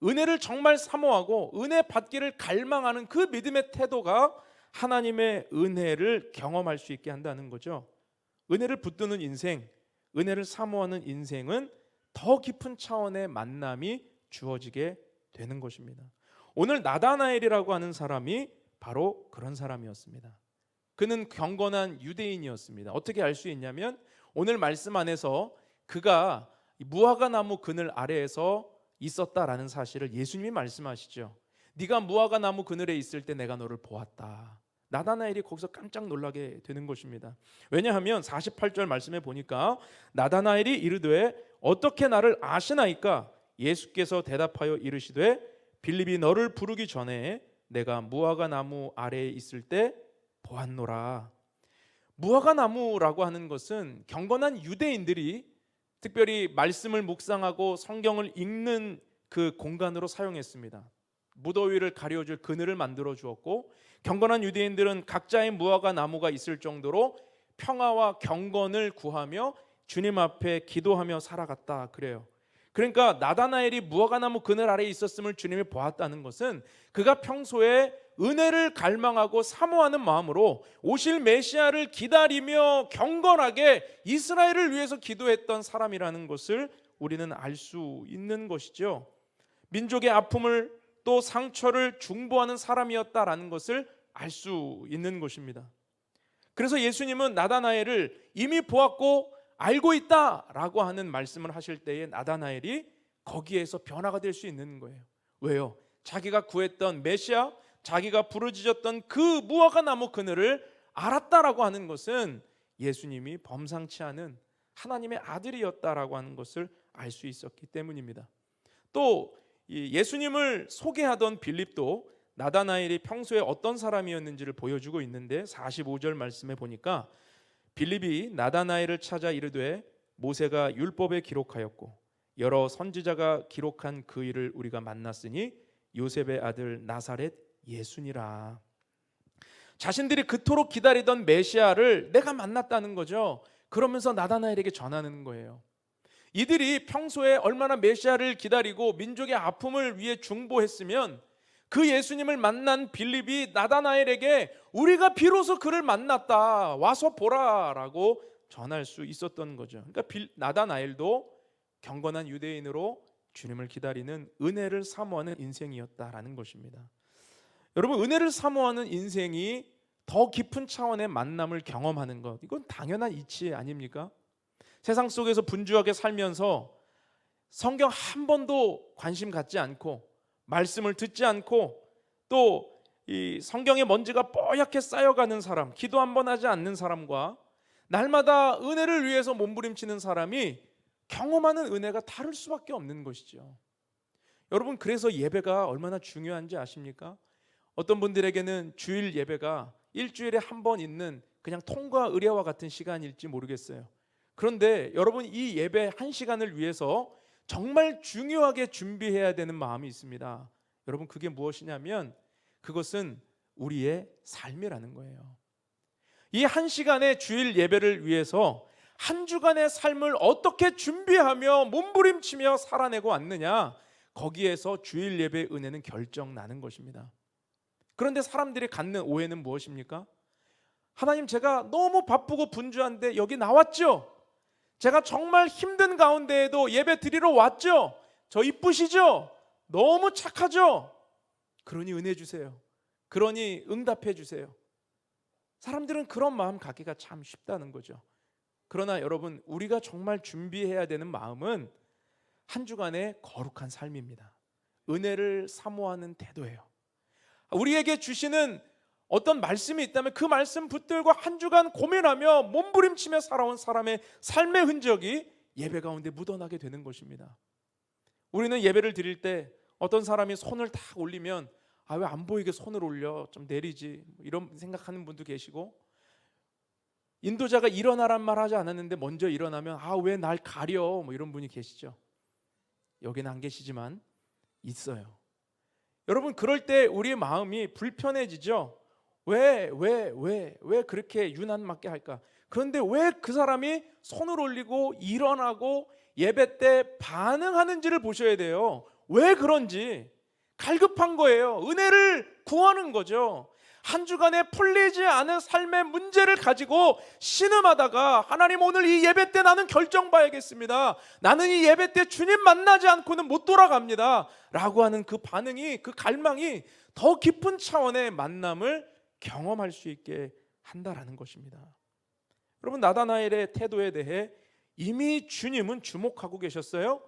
은혜를 정말 사모하고 은혜 받기를 갈망하는 그 믿음의 태도가 하나님의 은혜를 경험할 수 있게 한다는 거죠. 은혜를 붙드는 인생, 은혜를 사모하는 인생은 더 깊은 차원의 만남이 주어지게 되는 것입니다. 오늘 나다나엘이라고 하는 사람이 바로 그런 사람이었습니다. 그는 경건한 유대인이었습니다. 어떻게 알 수 있냐면 오늘 말씀 안에서 그가 무화과 나무 그늘 아래에서 있었다라는 사실을 예수님이 말씀하시죠. 네가 무화과 나무 그늘에 있을 때 내가 너를 보았다. 나다나엘이 거기서 깜짝 놀라게 되는 것입니다. 왜냐하면 48절 말씀에 보니까 나다나엘이 이르되 어떻게 나를 아시나이까? 예수께서 대답하여 이르시되 빌립이 너를 부르기 전에 내가 무화과 나무 아래에 있을 때 보았노라. 무화과 나무라고 하는 것은 경건한 유대인들이 특별히 말씀을 묵상하고 성경을 읽는 그 공간으로 사용했습니다. 무더위를 가려줄 그늘을 만들어 주었고 경건한 유대인들은 각자의 무화과 나무가 있을 정도로 평화와 경건을 구하며 주님 앞에 기도하며 살아갔다 그래요. 그러니까 나다나엘이 무화과나무 그늘 아래에 있었음을 주님이 보았다는 것은 그가 평소에 은혜를 갈망하고 사모하는 마음으로 오실 메시아를 기다리며 경건하게 이스라엘을 위해서 기도했던 사람이라는 것을 우리는 알 수 있는 것이죠. 민족의 아픔을 또 상처를 중보하는 사람이었다라는 것을 알 수 있는 것입니다. 그래서 예수님은 나다나엘을 이미 보았고 알고 있다라고 하는 말씀을 하실 때에 나다나엘이 거기에서 변화가 될 수 있는 거예요. 왜요? 자기가 구했던 메시아, 자기가 부르짖었던 그 무화과 나무 그늘을 알았다라고 하는 것은 예수님이 범상치 않은 하나님의 아들이었다라고 하는 것을 알 수 있었기 때문입니다. 또 예수님을 소개하던 빌립도 나다나엘이 평소에 어떤 사람이었는지를 보여주고 있는데 45절 말씀에 보니까 빌립이 나다나엘을 찾아 이르되 모세가 율법에 기록하였고 여러 선지자가 기록한 그 일을 우리가 만났으니 요셉의 아들 나사렛 예수니라. 자신들이 그토록 기다리던 메시아를 내가 만났다는 거죠. 그러면서 나다나엘에게 전하는 거예요. 이들이 평소에 얼마나 메시아를 기다리고 민족의 아픔을 위해 중보했으면 그 예수님을 만난 빌립이 나다나엘에게 우리가 비로소 그를 만났다, 와서 보라라고 전할 수 있었던 거죠. 그러니까 나다나엘도 경건한 유대인으로 주님을 기다리는 은혜를 사모하는 인생이었다라는 것입니다. 여러분, 은혜를 사모하는 인생이 더 깊은 차원의 만남을 경험하는 것, 이건 당연한 이치 아닙니까? 세상 속에서 분주하게 살면서 성경 한 번도 관심 갖지 않고 말씀을 듣지 않고 또 이 성경의 먼지가 뽀얗게 쌓여가는 사람, 기도 한 번 하지 않는 사람과 날마다 은혜를 위해서 몸부림치는 사람이 경험하는 은혜가 다를 수밖에 없는 것이죠. 여러분, 그래서 예배가 얼마나 중요한지 아십니까? 어떤 분들에게는 주일 예배가 일주일에 한 번 있는 그냥 통과 의례와 같은 시간일지 모르겠어요. 그런데 여러분, 이 예배 한 시간을 위해서 정말 중요하게 준비해야 되는 마음이 있습니다. 여러분, 그게 무엇이냐면 그것은 우리의 삶이라는 거예요. 이 한 시간의 주일 예배를 위해서 한 주간의 삶을 어떻게 준비하며 몸부림치며 살아내고 왔느냐, 거기에서 주일 예배의 은혜는 결정나는 것입니다. 그런데 사람들이 갖는 오해는 무엇입니까? 하나님, 제가 너무 바쁘고 분주한데 여기 나왔죠? 제가 정말 힘든 가운데에도 예배 드리러 왔죠? 저 이쁘시죠? 너무 착하죠? 그러니 은혜 주세요. 그러니 응답해 주세요. 사람들은 그런 마음 갖기가 참 쉽다는 거죠. 그러나 여러분, 우리가 정말 준비해야 되는 마음은 한 주간의 거룩한 삶입니다. 은혜를 사모하는 태도예요. 우리에게 주시는 어떤 말씀이 있다면 그 말씀 붙들고 한 주간 고민하며 몸부림치며 살아온 사람의 삶의 흔적이 예배 가운데 묻어나게 되는 것입니다. 우리는 예배를 드릴 때 어떤 사람이 손을 탁 올리면 왜 안 보이게 손을 올려, 좀 내리지, 이런 생각하는 분도 계시고, 인도자가 일어나란 말 하지 않았는데 먼저 일어나면 왜 날 가려, 이런 분이 계시죠. 여기는 안 계시지만 있어요. 여러분, 그럴 때 우리의 마음이 불편해지죠. 왜 그렇게 유난맞게 할까? 그런데 왜 그 사람이 손을 올리고 일어나고 예배 때 반응하는지를 보셔야 돼요. 왜 그런지. 갈급한 거예요. 은혜를 구하는 거죠. 한 주간에 풀리지 않은 삶의 문제를 가지고 신음하다가 하나님, 오늘 이 예배 때 나는 결정 봐야겠습니다. 나는 이 예배 때 주님 만나지 않고는 못 돌아갑니다 라고 하는 그 반응이, 그 갈망이 더 깊은 차원의 만남을 경험할 수 있게 한다라는 것입니다. 여러분, 나다나엘의 태도에 대해 이미 주님은 주목하고 계셨어요.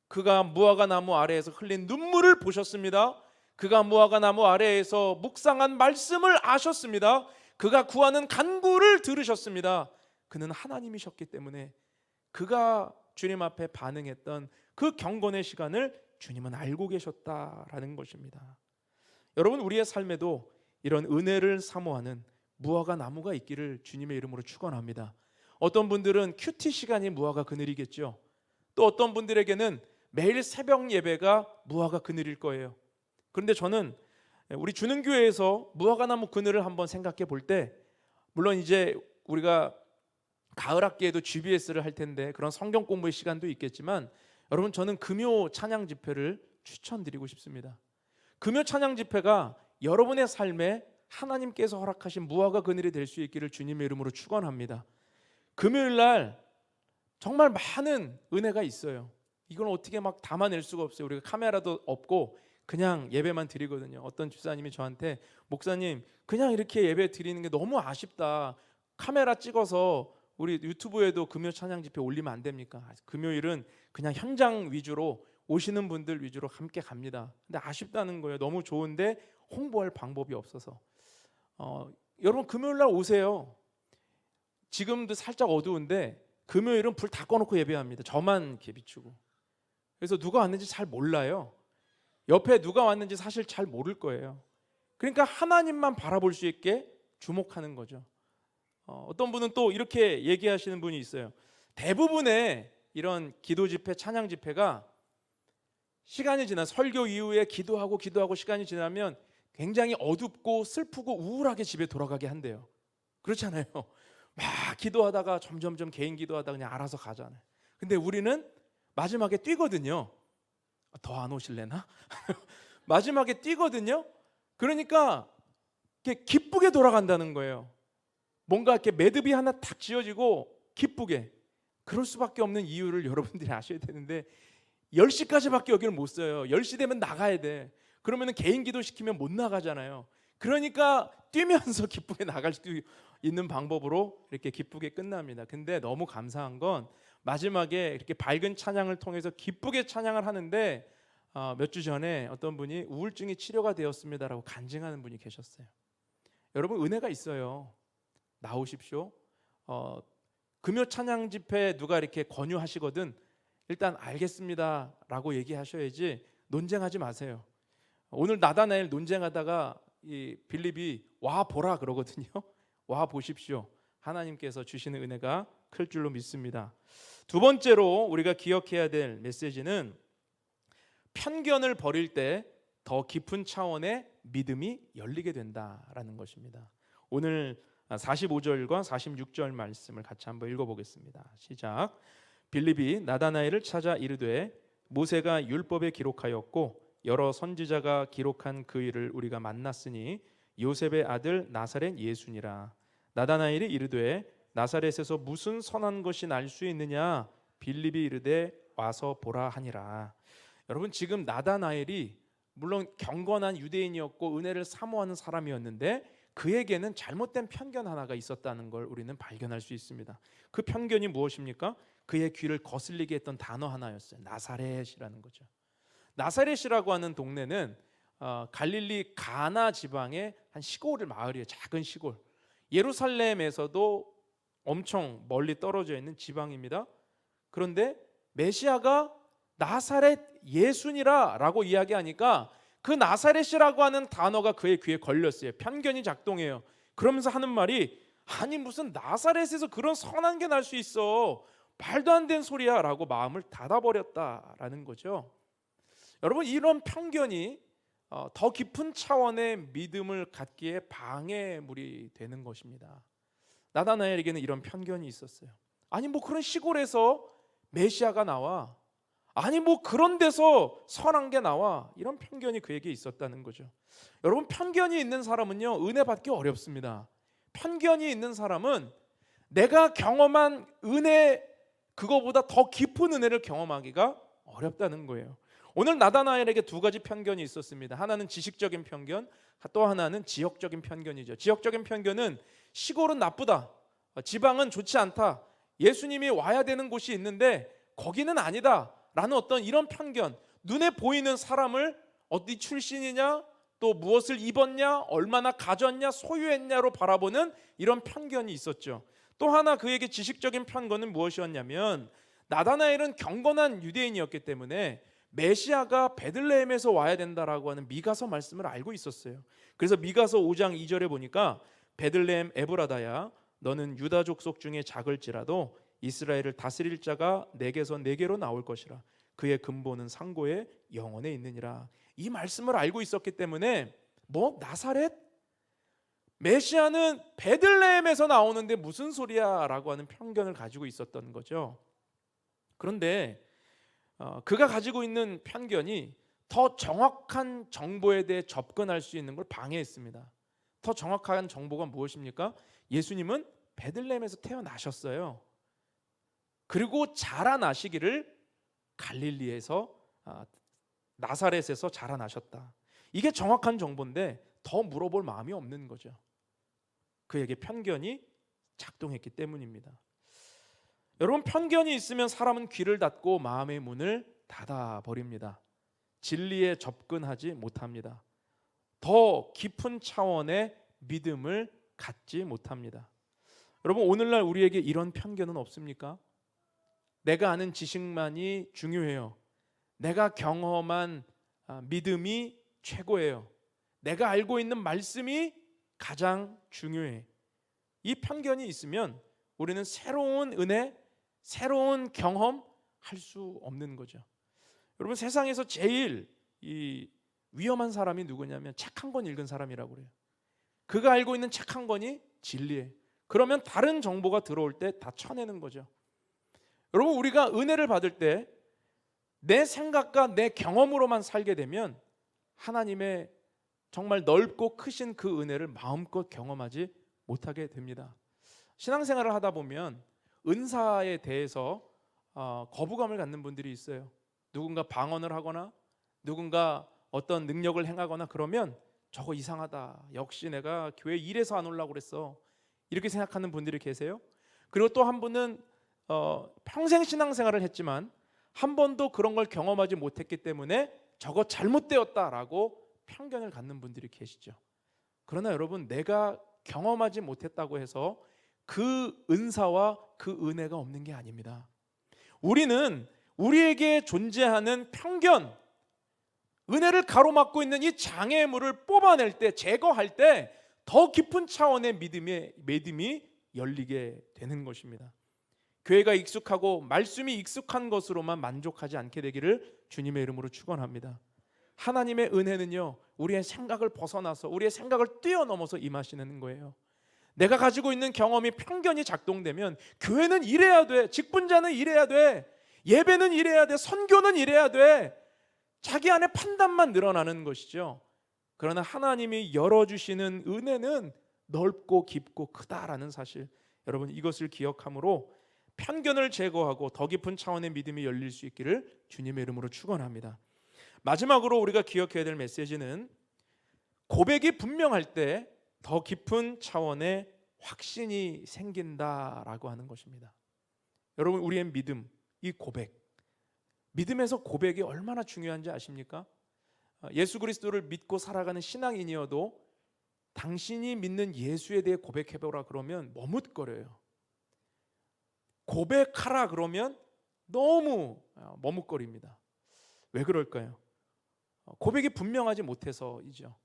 그가 무화과 나무 아래에서 흘린 눈물을 보셨습니다. 그가 무화과 나무 아래에서 묵상한 말씀을 아셨습니다. 그가 구하는 간구를 들으셨습니다. 그는 하나님이셨기 때문에 그가 주님 앞에 반응했던 그 경건의 시간을 주님은 알고 계셨다라는 것입니다. 여러분, 우리의 삶에도 이런 은혜를 사모하는 무화과 나무가 있기를 주님의 이름으로 축원합니다. 어떤 분들은 큐티 시간이 무화과 그늘이겠죠. 또 어떤 분들에게는 매일 새벽 예배가 무화과 그늘일 거예요. 그런데 저는 우리 주는교회에서 무화과나무 그늘을 한번 생각해 볼 때, 물론 이제 우리가 가을 학기에도 GBS를 할 텐데 그런 성경 공부의 시간도 있겠지만 여러분, 저는 금요 찬양 집회를 추천드리고 싶습니다. 금요 찬양 집회가 여러분의 삶에 하나님께서 허락하신 무화과 그늘이 될 수 있기를 주님의 이름으로 축원합니다. 금요일 날 정말 많은 은혜가 있어요. 이건 어떻게 막 담아낼 수가 없어요. 우리가 카메라도 없고 그냥 예배만 드리거든요. 어떤 집사님이 저한테, 목사님 그냥 이렇게 예배 드리는 게 너무 아쉽다. 카메라 찍어서 우리 유튜브에도 금요 찬양 집회 올리면 안 됩니까? 금요일은 그냥 현장 위주로 오시는 분들 위주로 함께 갑니다. 근데 아쉽다는 거예요. 너무 좋은데 홍보할 방법이 없어서. 여러분, 금요일 날 오세요. 지금도 살짝 어두운데 금요일은 불 다 꺼놓고 예배합니다. 저만 이렇게 비추고. 그래서 누가 왔는지 잘 몰라요. 옆에 누가 왔는지 사실 잘 모를 거예요. 그러니까 하나님만 바라볼 수 있게 주목하는 거죠. 어떤 분은 또 이렇게 얘기하시는 분이 있어요. 대부분의 이런 기도 집회, 찬양 집회가 시간이 지나 설교 이후에 기도하고 시간이 지나면 굉장히 어둡고 슬프고 우울하게 집에 돌아가게 한대요. 그렇잖아요. 막 기도하다가 점점점 개인 기도하다가 그냥 알아서 가잖아요. 근데 우리는 마지막에 뛰거든요. 더 안 오실래나? 마지막에 뛰거든요. 그러니까 이렇게 기쁘게 돌아간다는 거예요. 뭔가 이렇게 매듭이 하나 탁 지어지고 기쁘게. 그럴 수밖에 없는 이유를 여러분들이 아셔야 되는데 10시까지밖에 여기를 못 써요. 10시 되면 나가야 돼. 그러면 개인 기도 시키면 못 나가잖아요. 그러니까 뛰면서 기쁘게 나갈 수 있는 방법으로 이렇게 기쁘게 끝납니다. 근데 너무 감사한 건 마지막에 이렇게 밝은 찬양을 통해서 기쁘게 찬양을 하는데 몇 주 전에 어떤 분이 우울증이 치료가 되었습니다라고 간증하는 분이 계셨어요. 여러분, 은혜가 있어요. 나오십시오. 금요 찬양 집회 누가 이렇게 권유하시거든 일단 알겠습니다라고 얘기하셔야지 논쟁하지 마세요. 오늘 나다나엘 논쟁하다가 이 빌립이 와 보라 그러거든요. 와 보십시오. 하나님께서 주시는 은혜가 클 줄로 믿습니다. 두 번째로 우리가 기억해야 될 메시지는 편견을 버릴 때 더 깊은 차원의 믿음이 열리게 된다라는 것입니다. 오늘 45절과 46절 말씀을 같이 한번 읽어보겠습니다. 시작. 빌립이 나다나엘을 찾아 이르되 모세가 율법에 기록하였고 여러 선지자가 기록한 그 일을 우리가 만났으니 요셉의 아들 나사렛 예수니라. 나다나엘이 이르되 나사렛에서 무슨 선한 것이 날 수 있느냐? 빌립이 이르되 와서 보라 하니라. 여러분, 지금 나다나엘이 물론 경건한 유대인이었고 은혜를 사모하는 사람이었는데 그에게는 잘못된 편견 하나가 있었다는 걸 우리는 발견할 수 있습니다. 그 편견이 무엇입니까? 그의 귀를 거슬리게 했던 단어 하나였어요. 나사렛이라는 거죠. 나사렛이라고 하는 동네는 갈릴리 가나 지방의 한 시골 마을이에요. 작은 시골. 예루살렘에서도 엄청 멀리 떨어져 있는 지방입니다. 그런데 메시아가 나사렛 예수니라라고 이야기하니까 그 나사렛이라고 하는 단어가 그의 귀에 걸렸어요. 편견이 작동해요. 그러면서 하는 말이, 아니 무슨 나사렛에서 그런 선한 게 날 수 있어, 말도 안 되는 소리야 라고 마음을 닫아버렸다라는 거죠. 여러분, 이런 편견이 더 깊은 차원의 믿음을 갖기에 방해물이 되는 것입니다. 나다나엘에게는 이런 편견이 있었어요. 아니 뭐 그런 시골에서 메시아가 나와, 아니 뭐 그런 데서 선한 게 나와, 이런 편견이 그에게 있었다는 거죠. 여러분, 편견이 있는 사람은요 은혜 받기 어렵습니다. 편견이 있는 사람은 내가 경험한 은혜, 그거보다 더 깊은 은혜를 경험하기가 어렵다는 거예요. 오늘 나다나엘에게 두 가지 편견이 있었습니다. 하나는 지식적인 편견, 또 하나는 지역적인 편견이죠. 지역적인 편견은 시골은 나쁘다, 지방은 좋지 않다, 예수님이 와야 되는 곳이 있는데 거기는 아니다 라는 어떤 이런 편견, 눈에 보이는 사람을 어디 출신이냐, 또 무엇을 입었냐, 얼마나 가졌냐, 소유했냐로 바라보는 이런 편견이 있었죠. 또 하나 그에게 지식적인 편견은 무엇이었냐면, 나다나엘은 경건한 유대인이었기 때문에 메시아가 베들레헴에서 와야 된다라고 하는 미가서 말씀을 알고 있었어요. 그래서 미가서 5장 2절에 보니까 베들레헴 에브라다야, 너는 유다 족속 중에 작을지라도 이스라엘을 다스릴 자가 내게서 내게로 나올 것이라. 그의 근본은 상고에 영원에 있느니라. 이 말씀을 알고 있었기 때문에 뭐 나사렛? 메시아는 베들레헴에서 나오는데 무슨 소리야 라고 하는 편견을 가지고 있었던 거죠. 그런데 그가 가지고 있는 편견이 더 정확한 정보에 대해 접근할 수 있는 걸 방해했습니다. 더 정확한 정보가 무엇입니까? 예수님은 베들레헴에서 태어나셨어요. 그리고 자라나시기를 갈릴리에서 나사렛에서 자라나셨다. 이게 정확한 정보인데 더 물어볼 마음이 없는 거죠. 그에게 편견이 작동했기 때문입니다. 여러분, 편견이 있으면 사람은 귀를 닫고 마음의 문을 닫아 버립니다. 진리에 접근하지 못합니다. 더 깊은 차원의 믿음을 갖지 못합니다. 여러분, 오늘날 우리에게 이런 편견은 없습니까? 내가 아는 지식만이 중요해요. 내가 경험한 믿음이 최고예요. 내가 알고 있는 말씀이 가장 중요해. 이 편견이 있으면 우리는 새로운 은혜, 새로운 경험 할 수 없는 거죠. 여러분, 세상에서 제일 위험한 사람이 누구냐면 책 한 권 읽은 사람이라고 그래요. 그가 알고 있는 책 한 권이 진리예요. 그러면 다른 정보가 들어올 때 다 쳐내는 거죠. 여러분, 우리가 은혜를 받을 때 내 생각과 내 경험으로만 살게 되면 하나님의 정말 넓고 크신 그 은혜를 마음껏 경험하지 못하게 됩니다. 신앙생활을 하다 보면 은사에 대해서 거부감을 갖는 분들이 있어요. 누군가 방언을 하거나 누군가 어떤 능력을 행하거나 그러면 저거 이상하다. 역시 내가 교회 이래서 안 오려고 그랬어. 이렇게 생각하는 분들이 계세요. 그리고 또 한 분은 평생 신앙생활을 했지만 한 번도 그런 걸 경험하지 못했기 때문에 저거 잘못되었다라고 편견을 갖는 분들이 계시죠. 그러나 여러분, 내가 경험하지 못했다고 해서 그 은사와 그 은혜가 없는 게 아닙니다. 우리는 우리에게 존재하는 편견, 은혜를 가로막고 있는 이 장애물을 뽑아낼 때, 제거할 때 더 깊은 차원의 믿음이 열리게 되는 것입니다. 교회가 익숙하고 말씀이 익숙한 것으로만 만족하지 않게 되기를 주님의 이름으로 축원합니다. 하나님의 은혜는요, 우리의 생각을 벗어나서 우리의 생각을 뛰어넘어서 임하시는 거예요. 내가 가지고 있는 경험이 편견이 작동되면 교회는 이래야 돼, 직분자는 이래야 돼, 예배는 이래야 돼, 선교는 이래야 돼, 자기 안에 판단만 늘어나는 것이죠. 그러나 하나님이 열어주시는 은혜는 넓고 깊고 크다라는 사실, 여러분 이것을 기억함으로 편견을 제거하고 더 깊은 차원의 믿음이 열릴 수 있기를 주님의 이름으로 축원합니다. 마지막으로 우리가 기억해야 될 메시지는 고백이 분명할 때 더 깊은 차원의 확신이 생긴다라고 하는 것입니다. 여러분, 우리의 믿음, 이 고백, 믿음에서 고백이 얼마나 중요한지 아십니까? 예수 그리스도를 믿고 살아가는 신앙인이어도 당신이 믿는 예수에 대해 고백해보라 그러면 머뭇거려요. 고백하라 그러면 너무 머뭇거립니다. 왜 그럴까요? 고백이 분명하지 못해서이죠.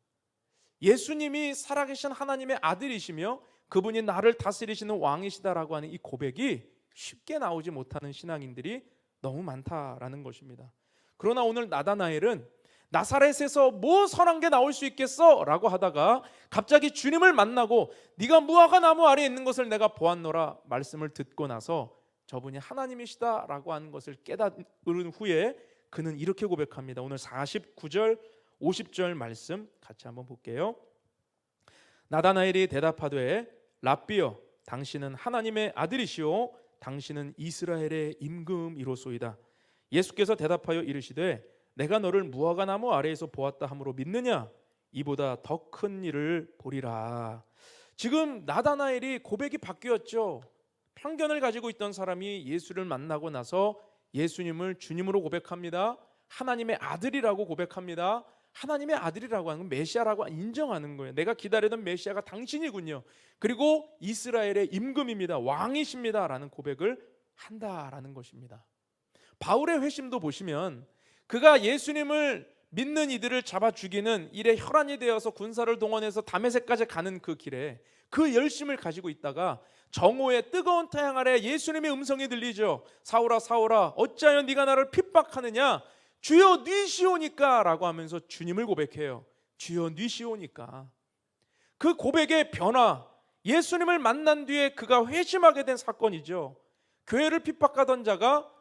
예수님이 살아계신 하나님의 아들이시며 그분이 나를 다스리시는 왕이시다라고 하는 이 고백이 쉽게 나오지 못하는 신앙인들이 너무 많다라는 것입니다. 그러나 오늘 나다나엘은 나사렛에서 뭐 선한 게 나올 수 있겠어? 라고 하다가 갑자기 주님을 만나고 네가 무화과 나무 아래에 있는 것을 내가 보았노라 말씀을 듣고 나서 저분이 하나님이시다 라고 하는 것을 깨달은 후에 그는 이렇게 고백합니다. 오늘 49절 50절 말씀 같이 한번 볼게요. 나다나엘이 대답하되 랍비여, 당신은 하나님의 아들이시오 당신은 이스라엘의 임금이로소이다. 예수께서 대답하여 이르시되 내가 너를 무화과 나무 아래에서 보았다 함으로 믿느냐? 이보다 더 큰 일을 보리라. 지금 나다나엘이 고백이 바뀌었죠. 편견을 가지고 있던 사람이 예수를 만나고 나서 예수님을 주님으로 고백합니다. 하나님의 아들이라고 고백합니다. 하나님의 아들이라고 하는 건 메시아라고 인정하는 거예요. 내가 기다리던 메시아가 당신이군요. 그리고 이스라엘의 임금입니다. 왕이십니다. 라는 고백을 한다라는 것입니다. 바울의 회심도 보시면 그가 예수님을 믿는 이들을 잡아 죽이는 일에 혈안이 되어서 군사를 동원해서 다메섹까지 가는 그 길에 그 열심을 가지고 있다가 정오의 뜨거운 태양 아래 예수님의 음성이 들리죠. 사울아 사울아 어찌하여 네가 나를 핍박하느냐? 주여 뉘시오니까 라고 하면서 주님을 고백해요. 주여 뉘시오니까. 그 고백의 변화, 예수님을 만난 뒤에 그가 회심하게 된 사건이죠. 교회를 핍박하던 자가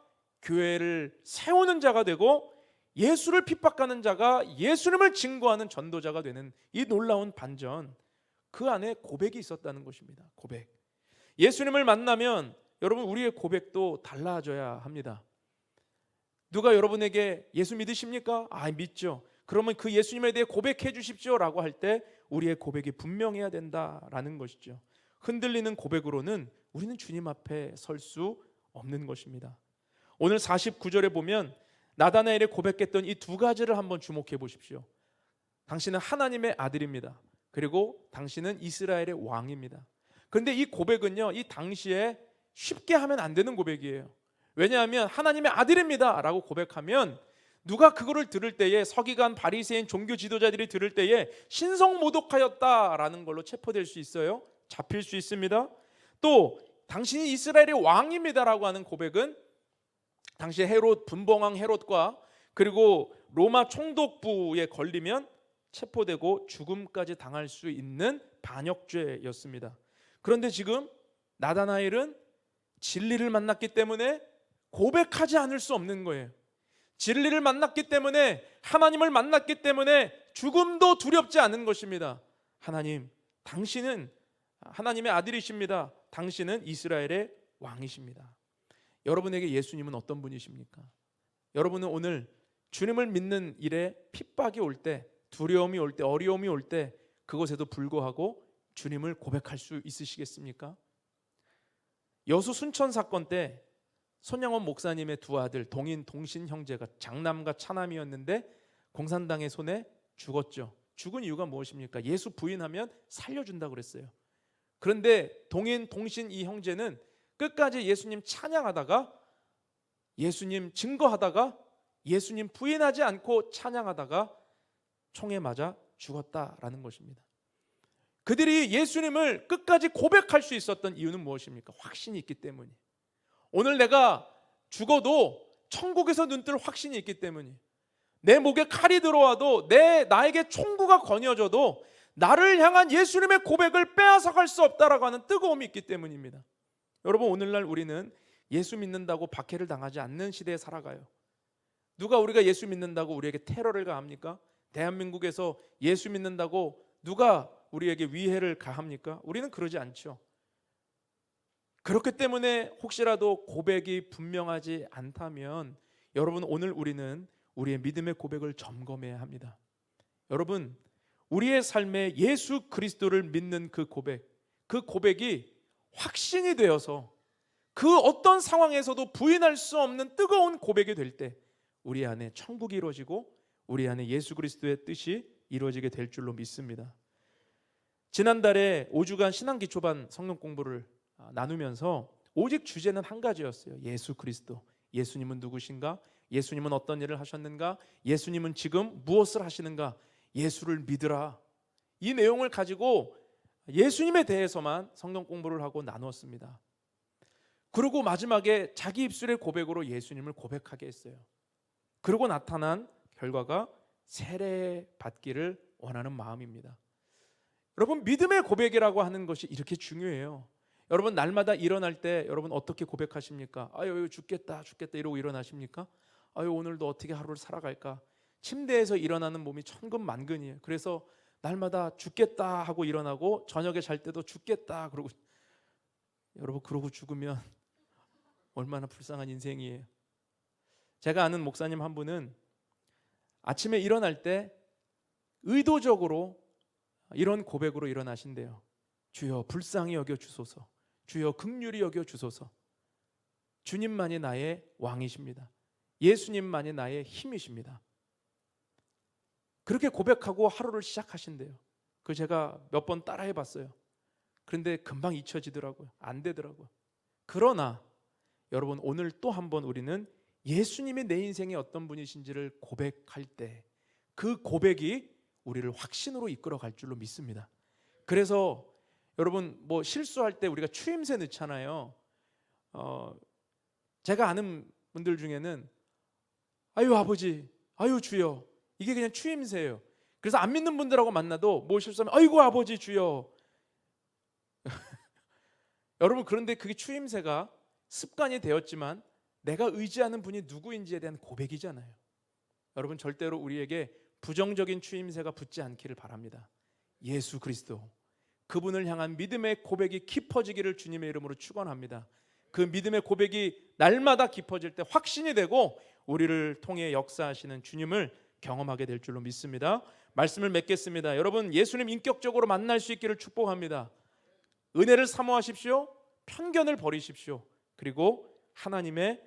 교회를 세우는 자가 되고 예수를 핍박하는 자가 예수님을 증거하는 전도자가 되는 이 놀라운 반전, 그 안에 고백이 있었다는 것입니다. 고백. 예수님을 만나면 여러분 우리의 고백도 달라져야 합니다. 누가 여러분에게 예수 믿으십니까? 아, 믿죠. 그러면 그 예수님에 대해 고백해 주십시오 라고 할 때 우리의 고백이 분명해야 된다라는 것이죠. 흔들리는 고백으로는 우리는 주님 앞에 설 수 없는 것입니다. 오늘 49절에 보면 나다나엘이 고백했던 이 두 가지를 한번 주목해 보십시오. 당신은 하나님의 아들입니다. 그리고 당신은 이스라엘의 왕입니다. 그런데 이 고백은요, 이 당시에 쉽게 하면 안 되는 고백이에요. 왜냐하면 하나님의 아들입니다 라고 고백하면 누가 그거를 들을 때에, 서기관, 바리새인, 종교 지도자들이 들을 때에 신성모독하였다라는 걸로 체포될 수 있어요. 잡힐 수 있습니다. 또 당신이 이스라엘의 왕입니다라고 하는 고백은 당시 헤롯, 분봉왕 헤롯과 그리고 로마 총독부에 걸리면 체포되고 죽음까지 당할 수 있는 반역죄였습니다. 그런데 지금 나다나엘은 진리를 만났기 때문에 고백하지 않을 수 없는 거예요. 진리를 만났기 때문에, 하나님을 만났기 때문에 죽음도 두렵지 않은 것입니다. 하나님, 당신은 하나님의 아들이십니다. 당신은 이스라엘의 왕이십니다. 여러분에게 예수님은 어떤 분이십니까? 여러분은 오늘 주님을 믿는 일에 핍박이 올 때, 두려움이 올 때, 어려움이 올 때 그것에도 불구하고 주님을 고백할 수 있으시겠습니까? 여수 순천 사건 때 손양원 목사님의 두 아들 동인 동신 형제가 장남과 차남이었는데 공산당의 손에 죽었죠. 죽은 이유가 무엇입니까? 예수 부인하면 살려준다고 그랬어요. 그런데 동인 동신 이 형제는 끝까지 예수님 찬양하다가, 예수님 증거하다가, 예수님 부인하지 않고 찬양하다가 총에 맞아 죽었다라는 것입니다. 그들이 예수님을 끝까지 고백할 수 있었던 이유는 무엇입니까? 확신이 있기 때문이에요. 오늘 내가 죽어도 천국에서 눈뜰 확신이 있기 때문이에요. 내 목에 칼이 들어와도, 나에게 총구가 거녀져도 나를 향한 예수님의 고백을 빼앗아갈 수 없다라고 하는 뜨거움이 있기 때문입니다. 여러분, 오늘날 우리는 예수 믿는다고 박해를 당하지 않는 시대에 살아가요. 누가 우리가 예수 믿는다고 우리에게 테러를 가합니까? 대한민국에서 예수 믿는다고 누가 우리에게 위해를 가합니까? 우리는 그러지 않죠. 그렇기 때문에 혹시라도 고백이 분명하지 않다면 여러분, 오늘 우리는 우리의 믿음의 고백을 점검해야 합니다. 여러분, 우리의 삶에 예수 그리스도를 믿는 그 고백이 확신이 되어서 그 어떤 상황에서도 부인할 수 없는 뜨거운 고백이 될 때 우리 안에 천국이 이루어지고 우리 안에 예수 그리스도의 뜻이 이루어지게 될 줄로 믿습니다. 지난달에 5주간 신앙기초반 성경 공부를 나누면서 오직 주제는 한 가지였어요. 예수 그리스도. 예수님은 누구신가? 예수님은 어떤 일을 하셨는가? 예수님은 지금 무엇을 하시는가? 예수를 믿으라. 이 내용을 가지고 예수님에 대해서만 성경 공부를 하고 나누었습니다. 그리고 마지막에 자기 입술의 고백으로 예수님을 고백하게 했어요. 그리고 나타난 결과가 세례 받기를 원하는 마음입니다. 여러분, 믿음의 고백이라고 하는 것이 이렇게 중요해요. 여러분, 날마다 일어날 때 여러분 어떻게 고백하십니까? 아유, 죽겠다 이러고 일어나십니까? 아유, 오늘도 어떻게 하루를 살아갈까? 침대에서 일어나는 몸이 천근만근이에요. 그래서 날마다 죽겠다 하고 일어나고 저녁에 잘 때도 죽겠다 그러고, 여러분, 그러고 죽으면 얼마나 불쌍한 인생이에요. 제가 아는 목사님 한 분은 아침에 일어날 때 의도적으로 이런 고백으로 일어나신대요. 주여 불쌍히 여겨 주소서. 주여 긍휼히 여겨 주소서. 주님만이 나의 왕이십니다. 예수님만이 나의 힘이십니다. 그렇게 고백하고 하루를 시작하신대요. 그 제가 몇 번 따라해 봤어요. 그런데 금방 잊혀지더라고요. 안 되더라고요. 그러나 여러분, 오늘 또 한 번 우리는 예수님이 내 인생의 어떤 분이신지를 고백할 때 그 고백이 우리를 확신으로 이끌어 갈 줄로 믿습니다. 그래서 여러분, 뭐 실수할 때 우리가 추임새 넣잖아요. 제가 아는 분들 중에는 아유 아버지, 아유 주여, 이게 그냥 추임새예요. 그래서 안 믿는 분들하고 만나도 뭐 실수하면 아이고 아버지 주여. 여러분, 그런데 그게 추임새가 습관이 되었지만 내가 의지하는 분이 누구인지에 대한 고백이잖아요. 여러분, 절대로 우리에게 부정적인 추임새가 붙지 않기를 바랍니다. 예수 그리스도, 그분을 향한 믿음의 고백이 깊어지기를 주님의 이름으로 축원합니다. 그 믿음의 고백이 날마다 깊어질 때 확신이 되고 우리를 통해 역사하시는 주님을 경험하게 될 줄로 믿습니다. 말씀을 맺겠습니다. 여러분, 예수님 인격적으로 만날 수 있기를 축복합니다. 은혜를 사모하십시오. 편견을 버리십시오. 그리고 하나님을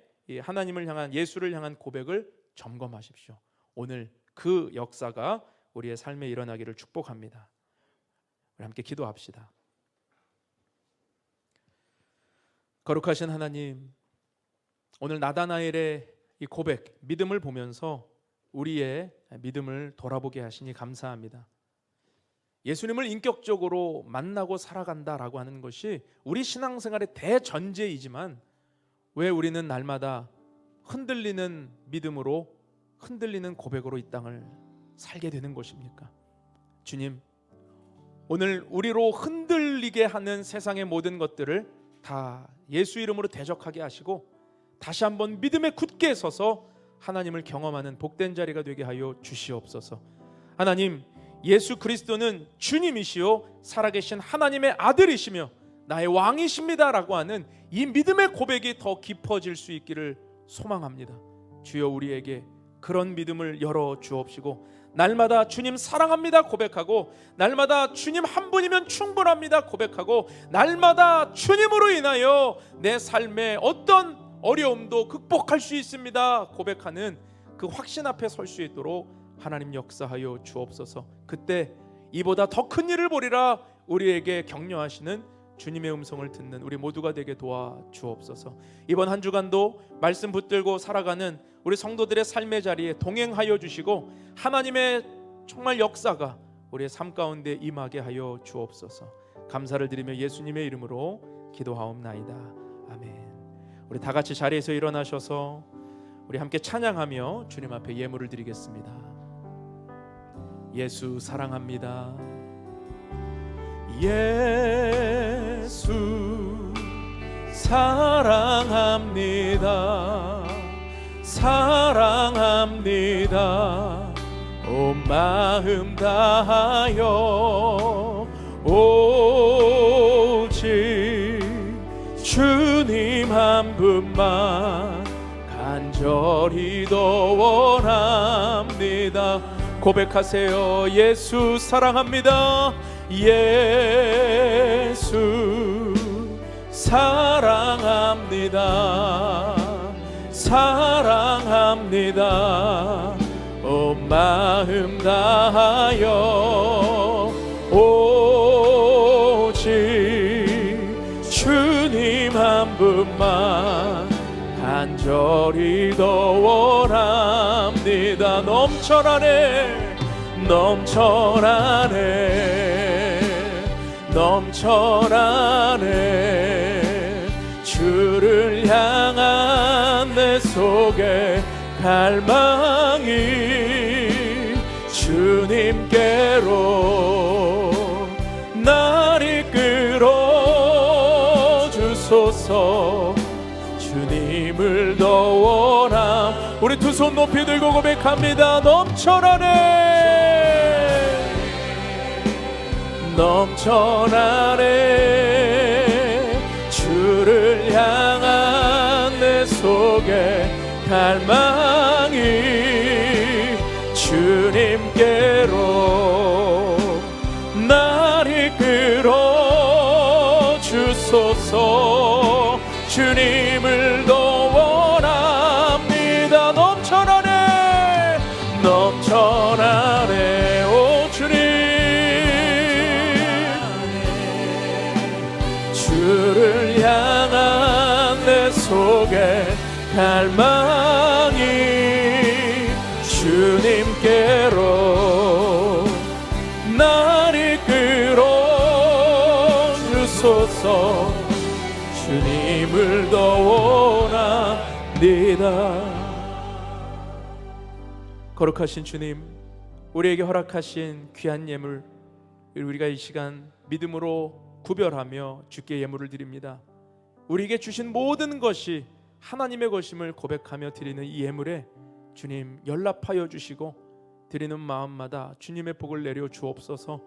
향한, 예수를 향한 고백을 점검하십시오. 오늘 그 역사가 우리의 삶에 일어나기를 축복합니다. 우리 함께 기도합시다. 거룩하신 하나님, 오늘 나다나엘의 이 고백, 믿음을 보면서 우리의 믿음을 돌아보게 하시니 감사합니다. 예수님을 인격적으로 만나고 살아간다라고 하는 것이 우리 신앙생활의 대전제이지만 왜 우리는 날마다 흔들리는 믿음으로, 흔들리는 고백으로 이 땅을 살게 되는 것입니까? 주님, 오늘 우리로 흔들리게 하는 세상의 모든 것들을 다 예수 이름으로 대적하게 하시고 다시 한번 믿음에 굳게 서서 하나님을 경험하는 복된 자리가 되게 하여 주시옵소서. 하나님, 예수 그리스도는 주님이시요 살아계신 하나님의 아들이시며 나의 왕이십니다 라고 하는 이 믿음의 고백이 더 깊어질 수 있기를 소망합니다. 주여, 우리에게 그런 믿음을 열어 주옵시고 날마다 주님 사랑합니다 고백하고, 날마다 주님 한 분이면 충분합니다 고백하고, 날마다 주님으로 인하여 내 삶의 어떤 어려움도 극복할 수 있습니다 고백하는 그 확신 앞에 설 수 있도록 하나님 역사하여 주옵소서. 그때 이보다 더 큰 일을 보리라 우리에게 격려하시는 주님의 음성을 듣는 우리 모두가 되게 도와 주옵소서. 이번 한 주간도 말씀 붙들고 살아가는 우리 성도들의 삶의 자리에 동행하여 주시고 하나님의 정말 역사가 우리의 삶 가운데 임하게 하여 주옵소서. 감사를 드리며 예수님의 이름으로 기도하옵나이다. 아멘. 우리 다 같이 자리에서 일어나셔서 우리 함께 찬양하며 주님 앞에 예물을 드리겠습니다. 예수 사랑합니다. 예수 사랑합니다. 사랑합니다. 온 마음 다하여 오직 주님 한 분만 간절히 더 원합니다. 고백하세요. 예수 사랑합니다. 예수 사랑합니다. 사랑합니다. 온 마음 다하여 오직 주님 한 분만 간절히 더 원합니다. 넘쳐나네 넘쳐나네 넘쳐나네. 주를 향한 내 속에 갈망이 주님께로 날 이끌어 주소서. 주님을 더 원함. 우리 두 손 높이 들고 고백합니다. 넘쳐나네 넘쳐나네. 주를 향한 내 속에 갈망이 주님께로 날 이끌어 주소서. 주님을 더 원합니다. 넘쳐나네 넘쳐나네. 오 주님, 주를 향한 내 속에 갈망이 주님께로 날 이끌어 주소서. 주님을 더 원합니다. 거룩하신 주님, 우리에게 허락하신 귀한 예물, 우리가 이 시간 믿음으로 구별하며 주께 예물을 드립니다. 우리에게 주신 모든 것이 하나님의 것임을 고백하며 드리는 이 예물에 주님 연락하여 주시고 드리는 마음마다 주님의 복을 내려 주옵소서.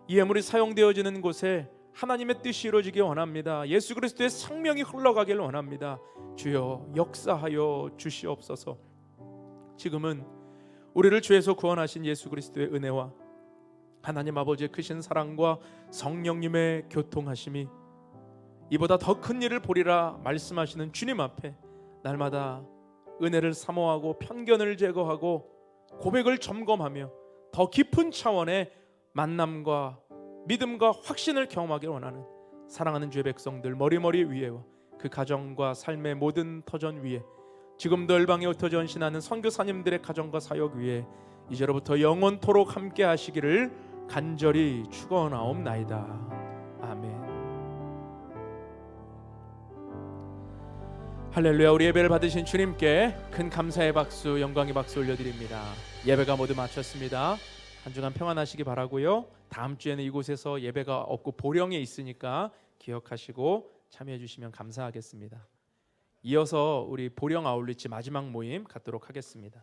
이 예물이 사용되어지는 곳에 하나님의 뜻이 이루어지기 원합니다. 예수 그리스도의 생명이 흘러가기를 원합니다. 주여 역사하여 주시옵소서. 지금은 우리를 죄에서 구원하신 예수 그리스도의 은혜와 하나님 아버지의 크신 사랑과 성령님의 교통하심이 이보다 더 큰 일을 보리라 말씀하시는 주님 앞에 날마다 은혜를 사모하고 편견을 제거하고 고백을 점검하며 더 깊은 차원의 만남과 믿음과 확신을 경험하길 원하는 사랑하는 주의 백성들 머리머리 위에와 그 가정과 삶의 모든 터전 위에 지금도 열방에 흩어져 전신하는 선교사님들의 가정과 사역 위에 이제로부터 영원토록 함께 하시기를 간절히 축원하옵나이다. 아멘. 할렐루야. 우리 예배를 받으신 주님께 큰 감사의 박수, 영광의 박수 올려드립니다. 예배가 모두 마쳤습니다. 한 주간 평안하시기 바라고요. 다음 주에는 이곳에서 예배가 없고 보령에 있으니까 기억하시고 참여해 주시면 감사하겠습니다. 이어서 우리 보령 아울리치 마지막 모임 갖도록 하겠습니다.